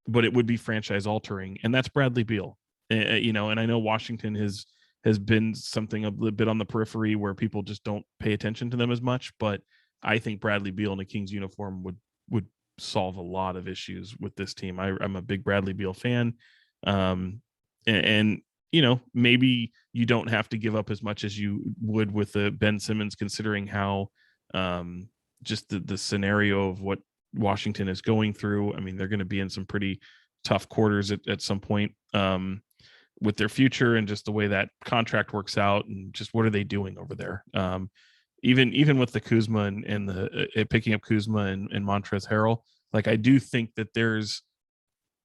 but it would be franchise altering, and that's Bradley Beal. And I know Washington has been something a little bit on the periphery where people just don't pay attention to them as much, but I think Bradley Beal in a Kings uniform would solve a lot of issues with this team. I'm a big Bradley Beal fan, and maybe you don't have to give up as much as you would with the Ben Simmons, considering how just the scenario of what Washington is going through. I mean, they're going to be in some pretty tough quarters at some point with their future, and just the way that contract works out, and just what are they doing over there. Even with the Kuzma and the picking up Kuzma and Montrezl Harrell, like I do think that there's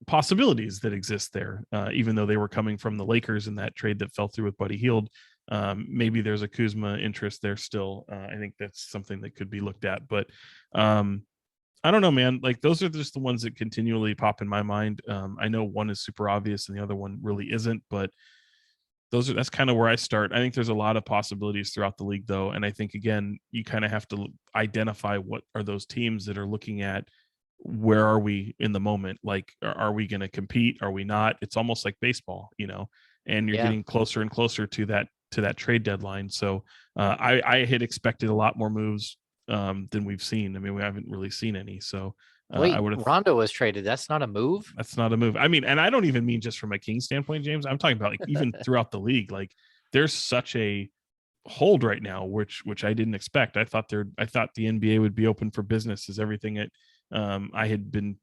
possibilities that exist there, even though they were coming from the Lakers in that trade that fell through with Buddy Hield. Maybe there's a Kuzma interest there still. I think that's something that could be looked at, but I don't know, man. Like those are just the ones that continually pop in my mind. I know one is super obvious and the other one really isn't, but that's kind of where I start. I think there's a lot of possibilities throughout the league, though, and I think again, you kind of have to identify what are those teams that are looking at where are we in the moment. Like, are we going to compete? Are we not? It's almost like baseball, and you're Yeah. getting closer and closer to that trade deadline. So I had expected a lot more moves than we've seen. I mean, we haven't really seen any. So I Wait, would have. Rondo was traded. That's not a move? That's not a move. I mean, and I don't even mean just from a Kings standpoint, James. I'm talking about like even throughout the league. Like there's such a hold right now, which I didn't expect. I thought the NBA would be open for business, as everything I had been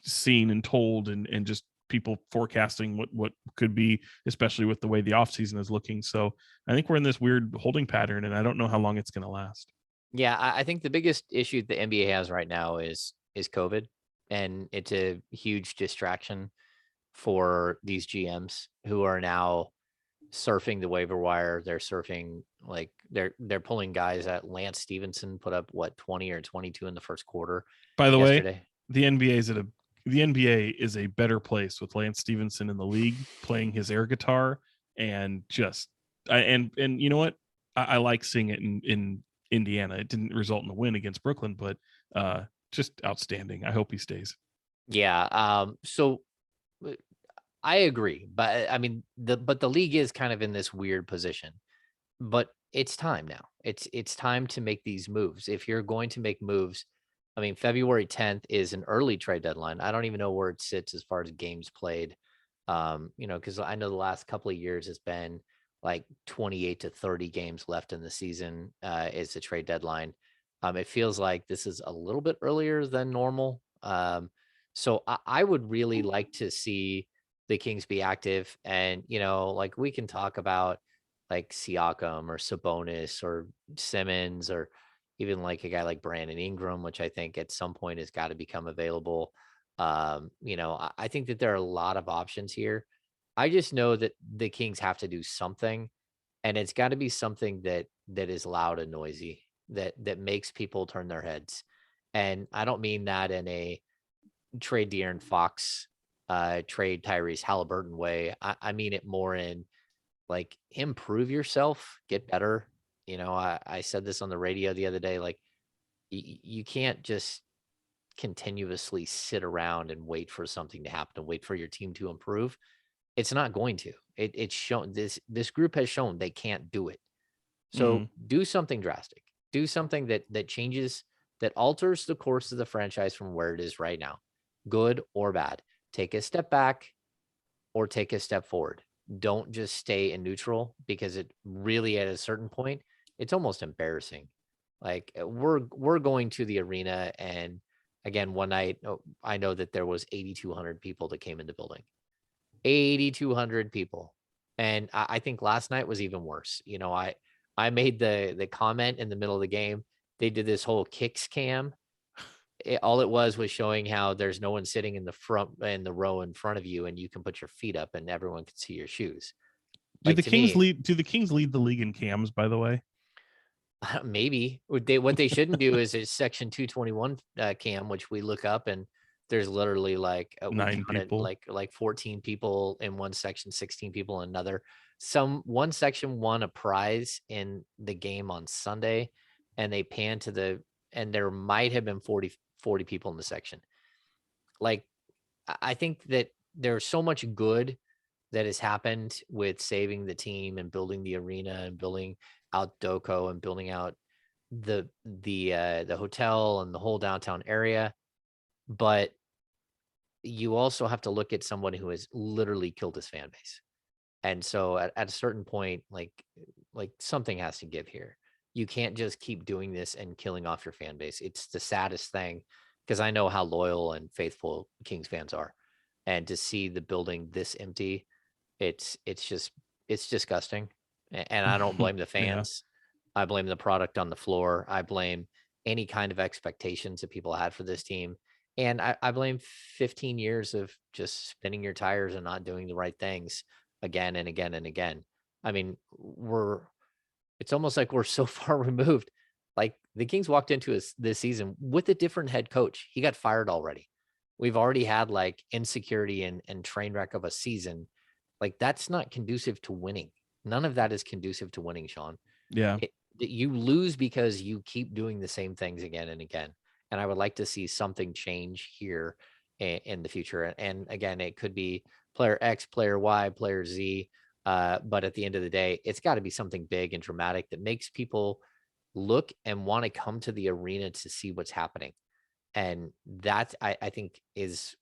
seen and told, and just people forecasting what could be, especially with the way the offseason is looking. So I think we're in this weird holding pattern, and I don't know how long it's going to last. Yeah, I think the biggest issue the NBA has right now is COVID, and it's a huge distraction for these GMs who are now surfing the waiver wire. They're surfing like they're pulling guys at Lance Stevenson put up what 20 or 22 in the first quarter By the way, yesterday. the NBA is the NBA is a better place with Lance Stevenson in the league playing his air guitar, and just and you know what? I like seeing it in Indiana. It didn't result in a win against Brooklyn, but just outstanding. I hope he stays. Yeah. So I agree, but I mean the league is kind of in this weird position. But it's time now. It's time to make these moves. If you're going to make moves, I mean, February 10th is an early trade deadline. I don't even know where it sits as far as games played. Because I know the last couple of years has been like 28 to 30 games left in the season is the trade deadline. It feels like this is a little bit earlier than normal. So I would really like to see the Kings be active, and like we can talk about like Siakam or Sabonis or Simmons, or even like a guy like Brandon Ingram, which I think at some point has got to become available. I think that there are a lot of options here. I just know that the Kings have to do something, and it's got to be something that is loud and noisy, that makes people turn their heads. And I don't mean that in a trade De'Aaron Fox, trade Tyrese Halliburton way. I mean it more in like improve yourself, get better. I said this on the radio the other day. Like you can't just continuously sit around and wait for something to happen and wait for your team to improve. It's not going to. It's shown this group has shown they can't do it. So Mhm. do something drastic. Do something that changes, that alters the course of the franchise from where it is right now, good or bad. Take a step back or take a step forward. Don't just stay in neutral, because it really, at a certain point, it's almost embarrassing. Like we're going to the arena, and again, one night, I know that there was 8,200 people that came in the building. 8,200 people. And I think last night was even worse. I made the comment in the middle of the game. They did this whole kicks cam. All it was showing how there's no one sitting in the row in front of you, and you can put your feet up and everyone can see your shoes. Like, to me, Do the Kings lead the league in cams, by the way? maybe what they shouldn't do is section 221 cam, which we look up, and there's literally like we 9 counted people. like 14 people in one section, 16 people in another. One section won a prize in the game on Sunday, and they pan to and there might have been 40 people in the section. Like, I think that there's so much good that has happened with saving the team and building the arena and building out Doco and building out the hotel and the whole downtown area. But you also have to look at someone who has literally killed his fan base. And so at a certain point, like something has to give here. You can't just keep doing this and killing off your fan base. It's the saddest thing, because I know how loyal and faithful Kings fans are. And to see the building this empty, it's disgusting. And I don't blame the Yeah. fans. I blame the product on the floor. I blame any kind of expectations that people had for this team. And I blame 15 years of just spinning your tires and not doing the right things again and again and again. I mean, it's almost like we're so far removed. Like, the Kings walked into this season with a different head coach. He got fired already. We've already had like insecurity and train wreck of a season. Like, that's not conducive to winning. None of that is conducive to winning, Sean. Yeah. You lose because you keep doing the same things again and again. And I would like to see something change here in the future. And again, it could be player X, player Y, player Z. But at the end of the day, it's got to be something big and dramatic that makes people look and want to come to the arena to see what's happening. And that, I think, it's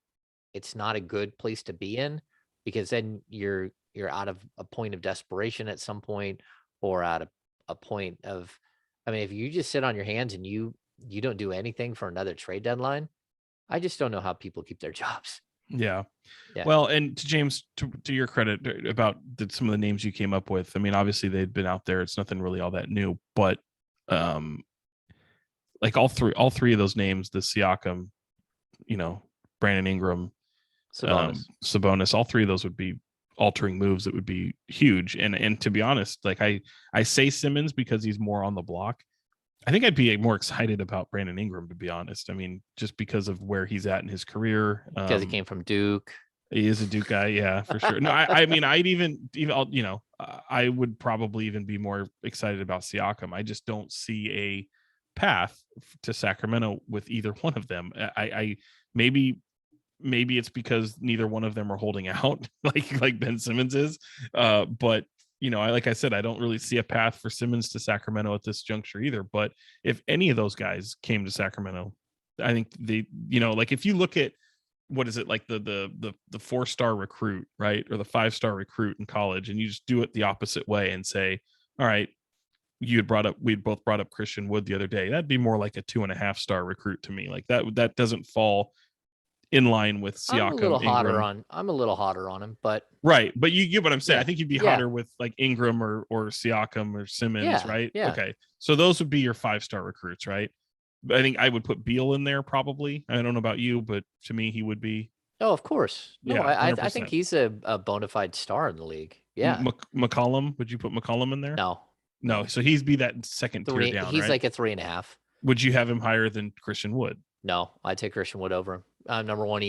not a good place to be in, because then you're out of a point of desperation at some point, or out of a point of, I mean, if you just sit on your hands and you don't do anything for another trade deadline, I just don't know how people keep their jobs. Yeah. Yeah. Well, and to James, to your credit about some of the names you came up with, I mean, obviously they'd been out there. It's nothing really all that new, but um, like all three of those names, the Siakam, Brandon Ingram, Sabonis. Sabonis, all three of those would be altering moves that would be huge. And to be honest, like I say Simmons because he's more on the block. I think I'd be more excited about Brandon Ingram, to be honest. I mean, just because of where he's at in his career. Because he came from Duke. He is a Duke guy, yeah, for sure. No, I mean, I'd even, I would probably even be more excited about Siakam. I just don't see a path to Sacramento with either one of them. I maybe it's because neither one of them are holding out like Ben Simmons is. But like I said, I don't really see a path for Simmons to Sacramento at this juncture either. But if any of those guys came to Sacramento, I think like if you look at what is it, like the 4-star recruit, right, or the 5-star recruit in college, and you just do it the opposite way and say, all right, we'd both brought up Christian Wood the other day. That'd be more like a 2.5-star recruit to me. Like that doesn't fall in line with I'm a little Siakam, hotter Ingram. on I'm a little hotter on him, but Right. But you get what I'm saying. I yeah, think you'd be yeah, hotter with like Ingram or Siakam or Simmons, yeah, right? yeah. Okay. So those would be your 5-star recruits, right? I think I would put Beal in there probably. I don't know about you, but to me, he would be. Oh, of course. No, Yeah, I think 100%. he's a bona fide star in the league. Yeah. McCollum, would you put McCollum in there? No, No. no. So he's be that second tier down, He's right? like a 3.5. Would you have him higher than Christian Wood? No, I take Christian Wood over him. Number one,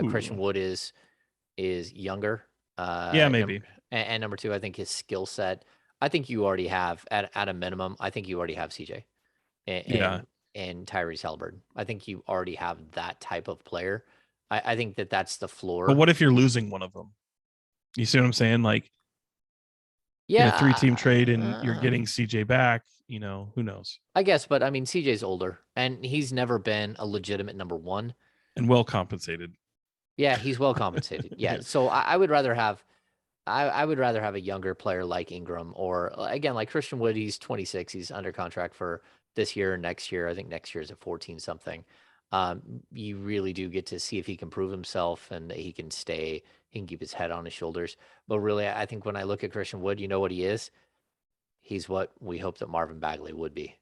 Christian Ooh. Wood is younger. Yeah, Number maybe. and number two, I think his skill set. I think you already have at a minimum. I think you already have CJ and Yeah. Tyrese Halliburton. I think you already have that type of player. I think that's the But floor. what if you're losing one of them? You see what I'm saying? Like in a Yeah, 3-team trade and you're getting CJ back, who knows? I guess, but I mean, CJ's older and he's never been a legitimate number one. And well compensated. Yeah, he's well compensated. Yeah, Yeah. so I would rather have I would rather have a younger player like Ingram or again like Christian Wood. He's 26. He's under contract for this year and next year. I think next year is a 14 something. You really do get to see if he can prove himself and that he can stay. He can keep his head on his shoulders. But really, I think when I look at Christian Wood, you know what he is? He's what we hope that Marvin Bagley would be.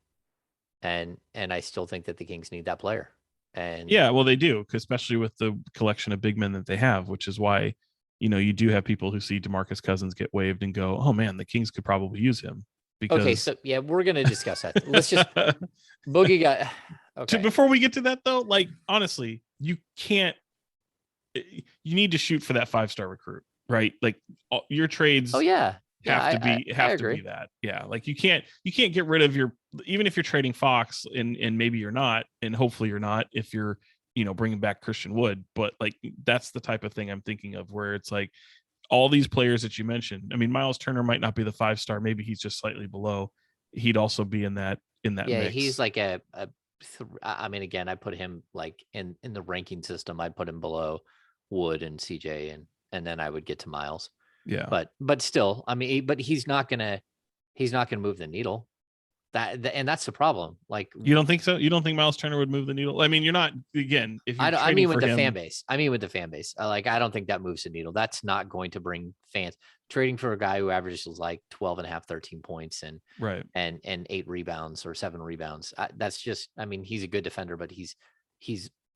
And I still think that the Kings need that player. And Yeah, well, they do, especially with the collection of big men that they have, which is why, you do have people who see DeMarcus Cousins get waived and go, "Oh man, the Kings could probably use him." okay, Because so yeah, we're gonna discuss that. Let's just Boogie got okay. before we get to that though, like honestly, you can't. You need to shoot for that 5-star recruit, right? Like your Oh trades yeah. Yeah, have to be I have to be agree. that. Yeah, like you can't get rid of your, even if you're trading Fox and maybe you're not, and hopefully you're not if you're bringing back Christian Wood, but like that's the type of thing I'm thinking of where it's like all these players that you mentioned. I mean, Miles Turner might not be the 5-star, maybe he's just slightly below. He'd also be in that Yeah, he's mix. like I mean, again, I put him like in the ranking system. I'd put him below Wood and CJ, and then I would get to Miles. Yeah. But still, I mean, but he's not gonna move the needle. And that's the problem. Like You don't think so? You don't think Miles Turner would move the needle? I mean, you're not, again, if you're I trading mean with for the fan him. base. I mean with the fan base. Like I don't think that moves the needle. That's not going to bring fans. Trading for a guy who averages like 12 and a half, 13 points Right. and 8 rebounds or 7 rebounds. That's just I mean, he's a good defender, but he's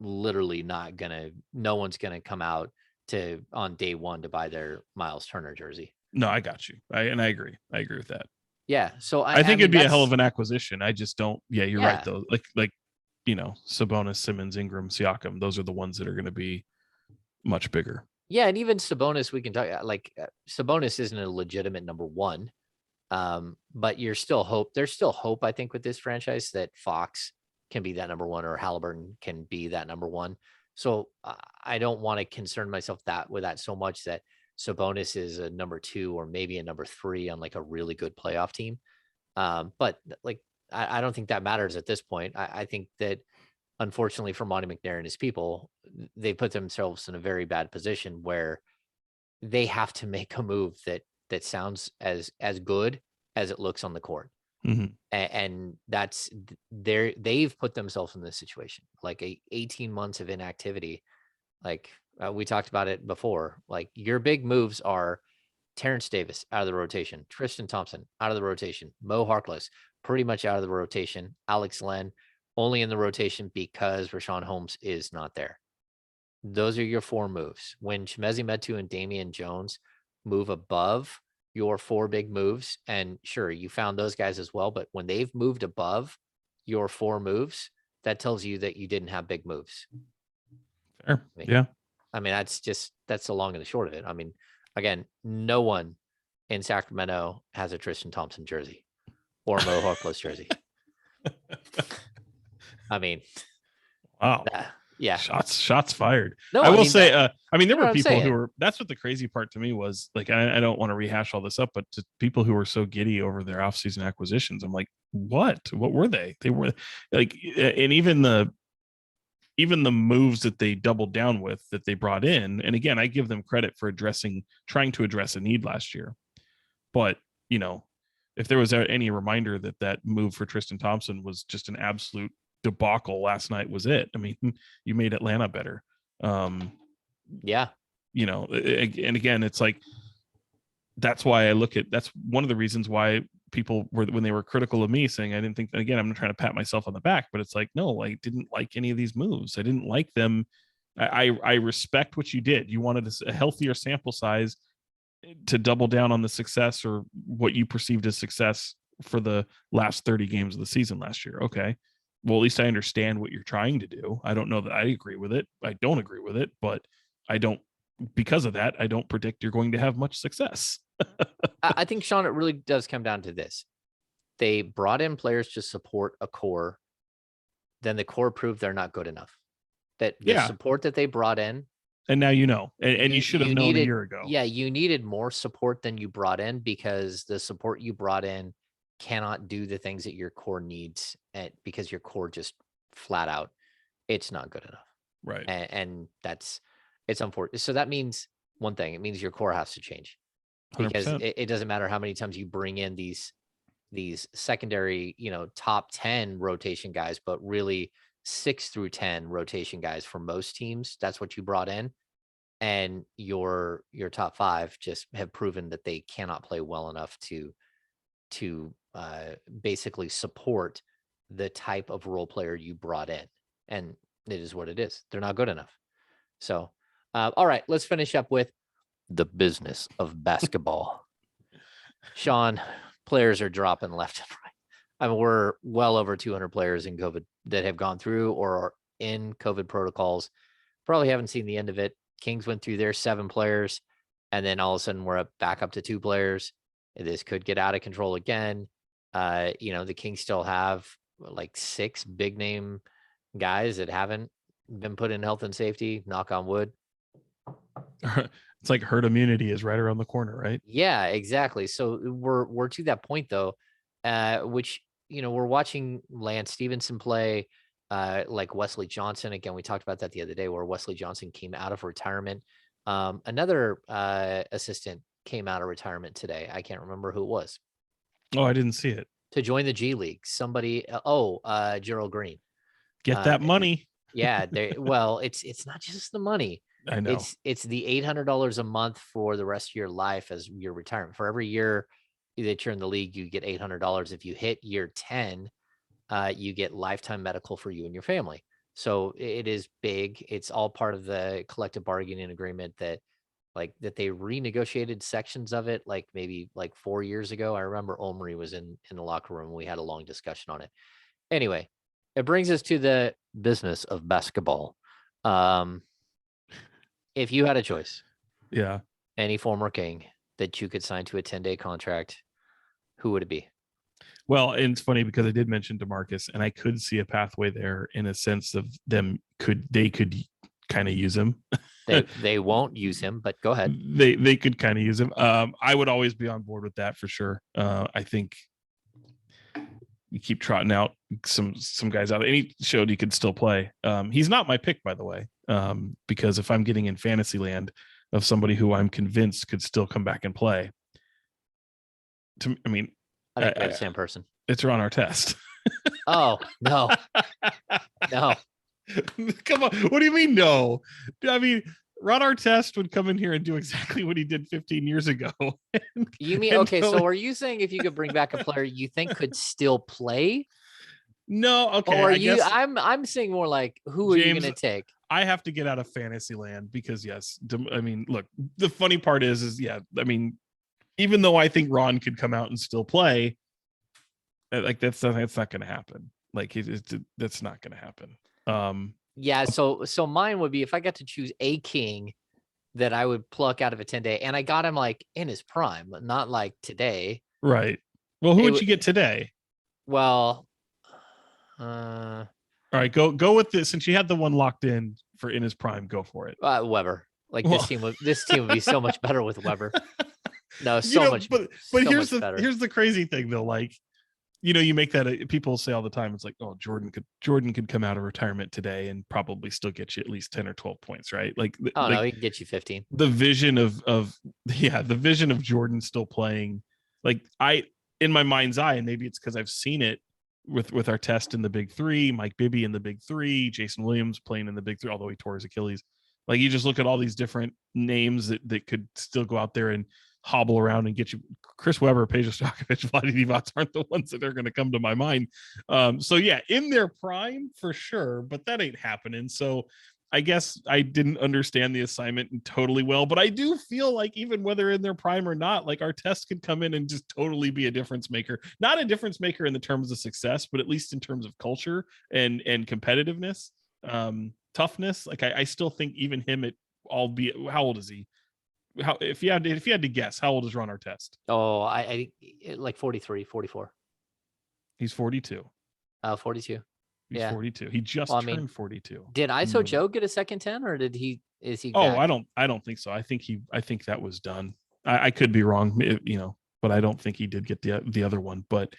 literally not gonna no one's gonna come out to on day one to buy their Miles Turner jersey. No, I got you. I agree. I agree with that. Yeah. So I I think mean it'd be a hell of that's an acquisition. I just don't. Yeah, you're right yeah. though. Like Sabonis, Simmons, Ingram, Siakam. Those are the ones that are going to be much bigger. Yeah, and even Sabonis, we can talk like Sabonis isn't a legitimate number one. But you're still hope. There's still hope, I think, with this franchise that Fox can be that number one or Halliburton can be that number one. So I don't want to concern myself with that so much that Sabonis is a number two or maybe a number three on like a really good playoff team. But like I don't think that matters at this point. I think that unfortunately for Monty McNair and his people, they put themselves in a very bad position where they have to make a move that sounds as good as it looks on the court. Mm-hmm. And that's they've put themselves in this situation. Like 18 months of inactivity. Like we talked about it before. Like your big moves are Terrence Davis out of the rotation, Tristan Thompson out of the rotation, Mo Harkless pretty much out of the rotation, Alex Len only in the rotation because Rashawn Holmes is not there. Those are your four moves. When Chimezie Metu and Damian Jones move above your four big moves, and sure, you found those guys as well, but when they've moved above your four moves, that tells you that you didn't have big moves. Fair. I mean, Yeah. that's the long and the short of it. I mean, again, no one in Sacramento has a Tristan Thompson jersey or Mo Harkless jersey. I mean, Wow. yeah. Shots fired. No, I will mean, say, I mean, there you know were what I'm people who saying. were, that's what the crazy part to me was like, I don't want to rehash all this up, but to people who were so giddy over their offseason acquisitions, I'm like, what were they? They were like, and even the moves that they doubled down with that they brought in. And again, I give them credit for trying to address a need last year. But, if there was any reminder that move for Tristan Thompson was just an absolute debacle last night was it. I mean, you made Atlanta better. Yeah. And again, it's like, that's why that's one of the reasons why people were, when they were critical of me, saying I didn't think, again, I'm not trying to pat myself on the back, but it's like, no, I didn't like any of these moves. I didn't like them. I respect what you did. You wanted a healthier sample size to double down on the success, or what you perceived as success for the last 30 games of the season last year. Okay. Well, at least I understand what you're trying to do. I don't know that I agree with it. I don't agree with it, but because of that, I don't predict you're going to have much success. I think, Sean, it really does come down to this. They brought in players to support a core. Then the core proved they're not good enough. That the support that they brought in, and now and you should have known a year ago. Yeah, you needed more support than you brought in, because the support you brought in cannot do the things that your core needs, because your core just flat out, it's not good enough. Right. And it's unfortunate. So that means one thing. It means your core has to change, because it doesn't matter how many times you bring in these secondary, top 10 rotation guys, but really 6 through 10 rotation guys for most teams. That's what you brought in. And your top 5 just have proven that they cannot play well enough to basically support the type of role player you brought in. And it is what it is. They're not good enough. So, all right, let's finish up with the business of basketball. Sean, players are dropping left and right. I mean, we're well over 200 players in COVID that have gone through or are in COVID protocols. Probably haven't seen the end of it. Kings went through their 7 players, and then all of a sudden we're back up to 2 players. This could get out of control again. The Kings still have like 6 big name guys that haven't been put in health and safety, knock on wood. It's like herd immunity is right around the corner, right? Yeah, exactly. So we're to that point though, which, we're watching Lance Stevenson play, like Wesley Johnson. Again, we talked about that the other day, where Wesley Johnson came out of retirement. Another assistant came out of retirement today. I can't remember who it was. Oh, I didn't see it. To join the G League. Somebody, Gerald Green. Get that money. Yeah, well, it's not just the money. I know. It's the $800 a month for the rest of your life as your retirement. For every year that you're in the league, you get $800. If you hit year 10, you get lifetime medical for you and your family. So it is big. It's all part of the collective bargaining agreement that they renegotiated sections of it, maybe 4 years ago. I remember Omri was in the locker room. We had a long discussion on it. Anyway, it brings us to the business of basketball. If you had a choice, any former King that you could sign to a 10-day contract, who would it be? Well, and it's funny because I did mention DeMarcus, and I could see a pathway there in a sense of they could kind of use him. They won't use him, but go ahead. They could kind of use him. I would always be on board with that for sure. I think you keep trotting out some guys out. And he showed he could still play. He's not my pick, by the way, because if I'm getting in fantasy land of somebody who I'm convinced could still come back and play, I think they're the same person. It's Ron Artest. Oh, no. No. Come on. What do you mean, no? I mean, Ron Artest would come in here and do exactly what he did 15 years ago. You mean, okay, so are you saying if you could bring back a player you think could still play? No, okay. Or I'm saying more like, who are you going to take? I have to get out of fantasy land because, yes, I mean, look, the funny part is, yeah, I mean, even though I think Ron could come out and still play, like that's not going to happen. Like that's not going to happen. Yeah. So mine would be, if I got to choose a King that I would pluck out of a 10-day, and I got him like in his prime, but not like today. Right. Well, who would you get today? Well, all right, go with this. Since you had the one locked in for in his prime, go for it. Weber. Like this team would be so much better with Weber. No, so much. But here's the crazy thing though. Like, you make that, people say all the time, it's like, oh, Jordan could come out of retirement today and probably still get you at least 10 or 12 points, right? Like, no, he can get you 15. The vision the vision of Jordan still playing, like in my mind's eye, and maybe it's because I've seen it with our test in the big 3, Mike Bibby in the big 3, Jason Williams playing in the big 3, although he tore his Achilles. Like you just look at all these different names that could still go out there and hobble around and get you. Chris Webber, Peja Stojakovic, Vlade Divac aren't the ones that are going to come to my mind. So yeah, in their prime for sure, but that ain't happening. So I guess I didn't understand the assignment totally well, but I do feel like even whether in their prime or not, like Artest could come in and just totally be a difference maker. Not a difference maker in the terms of success, but at least in terms of culture and competitiveness, toughness. Like I still think even him at albeit how old is he? How if you had to guess, how old is Ron Artest? Oh, I like 43, 44. He's 42. 42. He's Yeah. 42. He just Well, I mean, turned 42. did ISO Joe get a second 10 or is he Oh, back? I don't think so. I think that was done. I could be wrong, but I don't think he did get the other one. But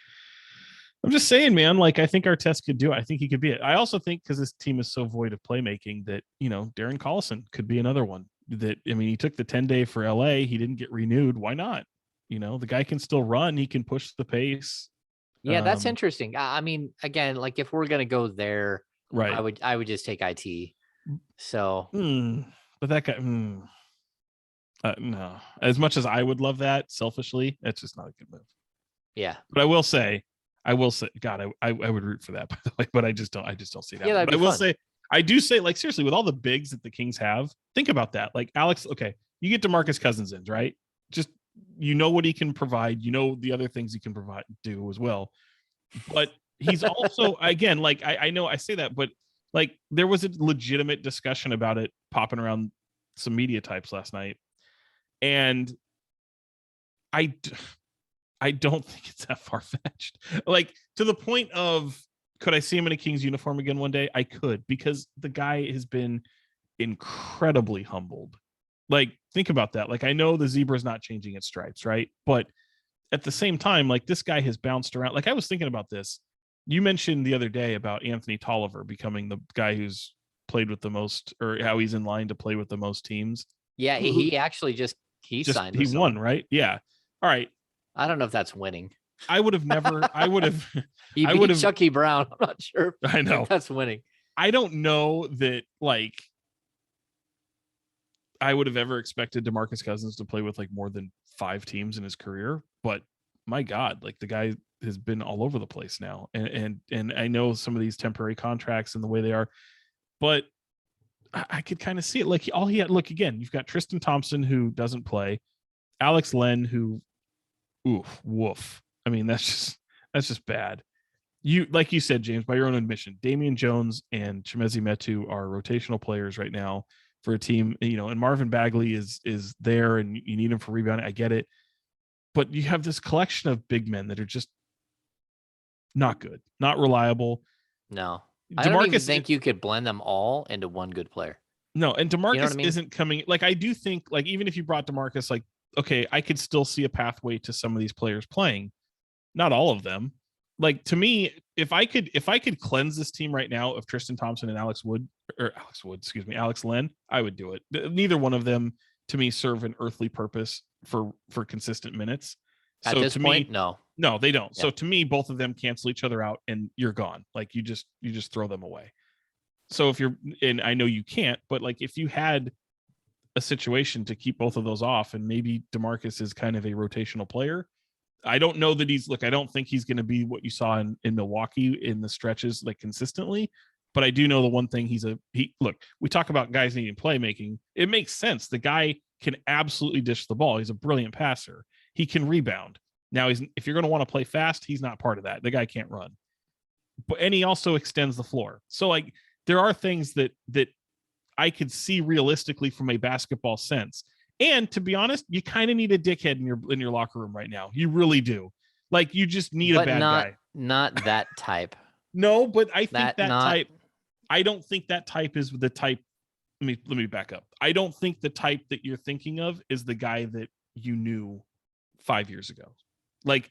I'm just saying, man, like I think Artest could do it. I think he could be it. I also think because this team is so void of playmaking that, Darren Collison could be another one. That, I mean, he took the 10-day for LA. He didn't get renewed. Why not? The guy can still run. He can push the pace. Yeah, that's interesting. I mean, again, like if we're gonna go there, Right. I would just take IT. So, but that guy, no. As much as I would love that, selfishly, that's just not a good move. yeah. But I will say, God, I would root for that, by the way. But I just don't see that. Yeah, that'd But be I will fun. say, I do say, like seriously, with all the bigs that the Kings have, think about that. Like Alex, okay, you get DeMarcus Cousins in, right? Just what he can provide. The other things he can do as well. But he's also again, like I know I say that, but like there was a legitimate discussion about it popping around some media types last night, and I don't think it's that far fetched. Like to the point of, could I see him in a Kings uniform again one day? I could, because the guy has been incredibly humbled. Like think about that. Like I know the zebra is not changing its stripes, right? But at the same time, like this guy has bounced around. Like I was thinking about this. You mentioned the other day about Anthony Tolliver becoming the guy who's played with the most, or how he's in line to play with the most teams. Yeah, he actually he signed he with won, someone. right? Yeah. All right. I don't know if that's winning. I would have He I would beat have Chucky Brown. I'm not sure I if know. that's winning. I don't know that like I would have ever expected DeMarcus Cousins to play with like more than 5 teams in his career, but my God, like the guy has been all over the place now. And I know some of these temporary contracts and the way they are, but I could kind of see it. Like all he had, look again, you've got Tristan Thompson who doesn't play, Alex Len who, woof. I mean, that's just bad. You, like you said, James, by your own admission, Damian Jones and Chimezie Metu are rotational players right now for a team, and Marvin Bagley is there and you need him for rebounding. I get it. But you have this collection of big men that are just not good, not reliable. No. I don't even DeMarcus, think you could blend them all into one good player. no, and DeMarcus You know what I mean? isn't coming. Like I do think, like even if you brought DeMarcus, like okay, I could still see a pathway to some of these players playing. Not all of them. Like to me, if I could cleanse this team right now of Tristan Thompson and Alex Len, I would do it. Neither one of them to me serve an earthly purpose for consistent minutes. At So this to point, me, no. no, they don't. Yeah. So to me, both of them cancel each other out and you're gone. Like you just throw them away. So if you're, and I know you can't, but like if you had a situation to keep both of those off and maybe DeMarcus is kind of a rotational player, I don't know that I don't think he's going to be what you saw in Milwaukee in the stretches like consistently, but I do know the one thing look, we talk about guys needing playmaking. It makes sense. The guy can absolutely dish the ball. He's a brilliant passer. He can rebound. Now if you're going to want to play fast, he's not part of that. The guy can't run, and he also extends the floor. So like there are things that I could see realistically from a basketball sense. And to be honest, you kind of need a dickhead in your locker room right now. You really do. Like you just need a bad guy. Not that type. No, but I think that not... type. I don't think that type is the type. Let me back up. I don't think the type that you're thinking of is the guy that you knew 5 years ago. Like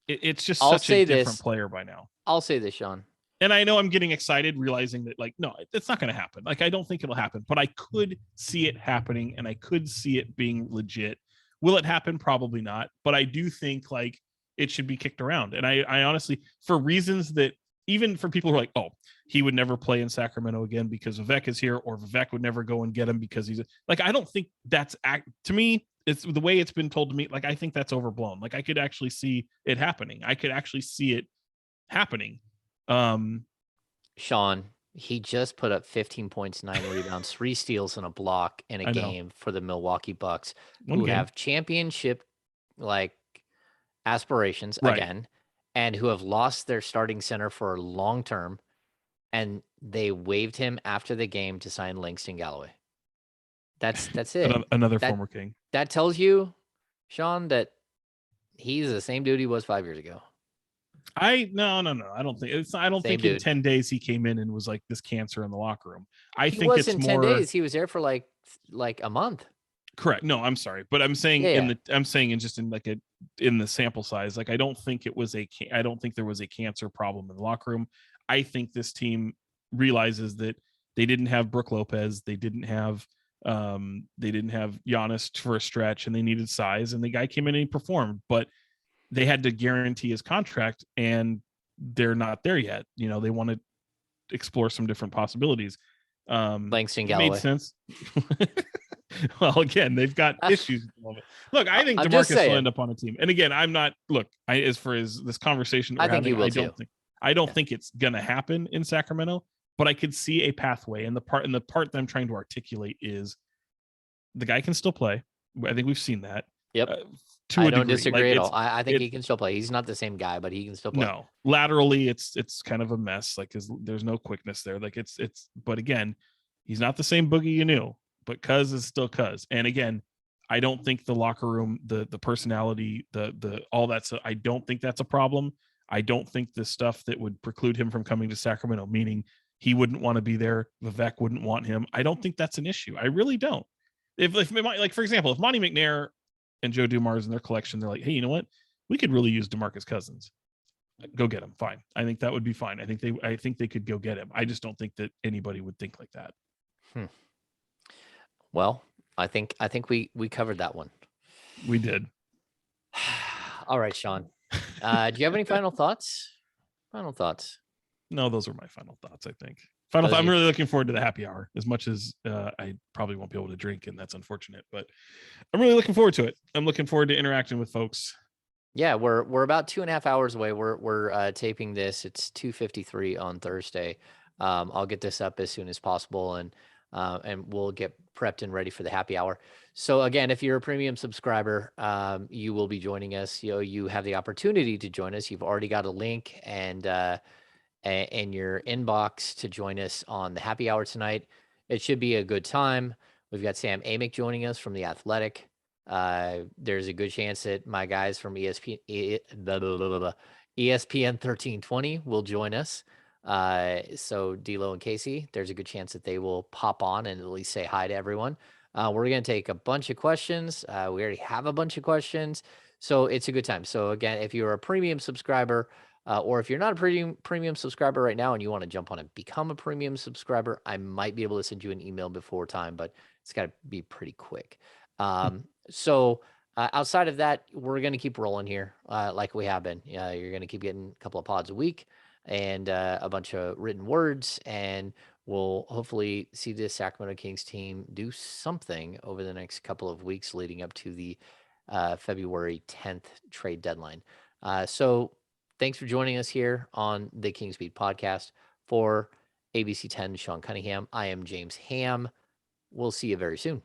it's just such a different player by now. I'll say this, Sean. And I know I'm getting excited realizing that like, no, it's not going to happen. Like, I don't think it'll happen, but I could see it happening and I could see it being legit. Will it happen? Probably not. But I do think like it should be kicked around. And I honestly, for reasons that even for people who are like, oh, he would never play in Sacramento again because Vivek is here, or Vivek would never go and get him because he's like, I don't think that's to me. It's the way it's been told to me. Like, I think that's overblown. Like, I could actually see it happening. I could actually see it happening. Sean, he just put up 15 points, 9 rebounds, 3 steals, and a block in a I know. game for the Milwaukee Bucks, One who game. have championship like aspirations Right. again, and who have lost their starting center for long term, and they waived him after the game to sign Langston Galloway. That's it. Another That former King. that tells you, Sean, that he's the same dude he was 5 years ago. No. I don't think it's. I don't Same think in dude. 10 days he came in and was like this cancer in the locker room. I He think was it's in 10 more days. He was there for like a month. correct. No, I'm sorry, but I'm saying Yeah. I'm saying in just in like in the sample size. Like, I don't think it was I don't think there was a cancer problem in the locker room. I think this team realizes that they didn't have Brook Lopez, they didn't have Giannis for a stretch, and they needed size, and the guy came in and he performed, but they had to guarantee his contract, and they're not there yet. You know, they want to explore some different possibilities. Langston It made Galloway. sense. Well, again, they've got issues at the moment. Look, I think I'm just DeMarcus will saying. end up on a team. And again, I'm not. Look, as for this conversation that I we're think he having, will too. I don't Yeah. think it's gonna happen in Sacramento. But I could see a pathway, and the part that I'm trying to articulate is the guy can still play. I think we've seen that. Yep. To I a don't degree. Like, disagree at all. I think it he can still play. He's not the same guy, but he can still play. no, laterally it's kind of a mess. Like, there's no quickness there. Like, it's but again, he's not the same Boogie you knew, but Cuz is still Cuz. And again, I don't think the locker room, the personality, the all that stuff, I don't think that's a problem. I don't think the stuff that would preclude him from coming to Sacramento, meaning he wouldn't want to be there, Vivek wouldn't want him, I don't think that's an issue. I really don't. If like, for example, if Monty McNair and Joe Dumars in their collection, they're like, hey, you know what? We could really use DeMarcus Cousins. Go get him. Fine. I think that would be fine. I think they could go get him. I just don't think that anybody would think like that. Well, I think we covered that one. We did. All right, Sean. Do you have any final thoughts? Final thoughts. No, those are my final thoughts, I think. I'm really looking forward to the happy hour, as much as I probably won't be able to drink, and that's unfortunate, but I'm really looking forward to it. I'm looking forward to interacting with folks. Yeah, we're about 2.5 hours away. We're taping this. It's 2:53 on Thursday. I'll get this up as soon as possible, and we'll get prepped and ready for the happy hour. So again, if you're a premium subscriber, you will be joining us. You have the opportunity to join us. You've already got a link and in your inbox to join us on the happy hour tonight. It should be a good time. We've got Sam Amick joining us from The Athletic. There's a good chance that my guys from ESPN 1320 will join us. So D'Lo and Casey, there's a good chance that they will pop on and at least say hi to everyone. We're going to take a bunch of questions. We already have a bunch of questions, so it's a good time. So again, if you're a premium subscriber, or if you're not a premium subscriber right now and you want to jump on and become a premium subscriber, I might be able to send you an email before time, but it's got to be pretty quick. So outside of that, we're going to keep rolling here like we have been. You're going to keep getting a couple of pods a week and a bunch of written words, and we'll hopefully see this Sacramento Kings team do something over the next couple of weeks leading up to the February 10th trade deadline. So thanks for joining us here on the Kings Beat podcast. For ABC 10, Sean Cunningham, I am James Ham. We'll see you very soon.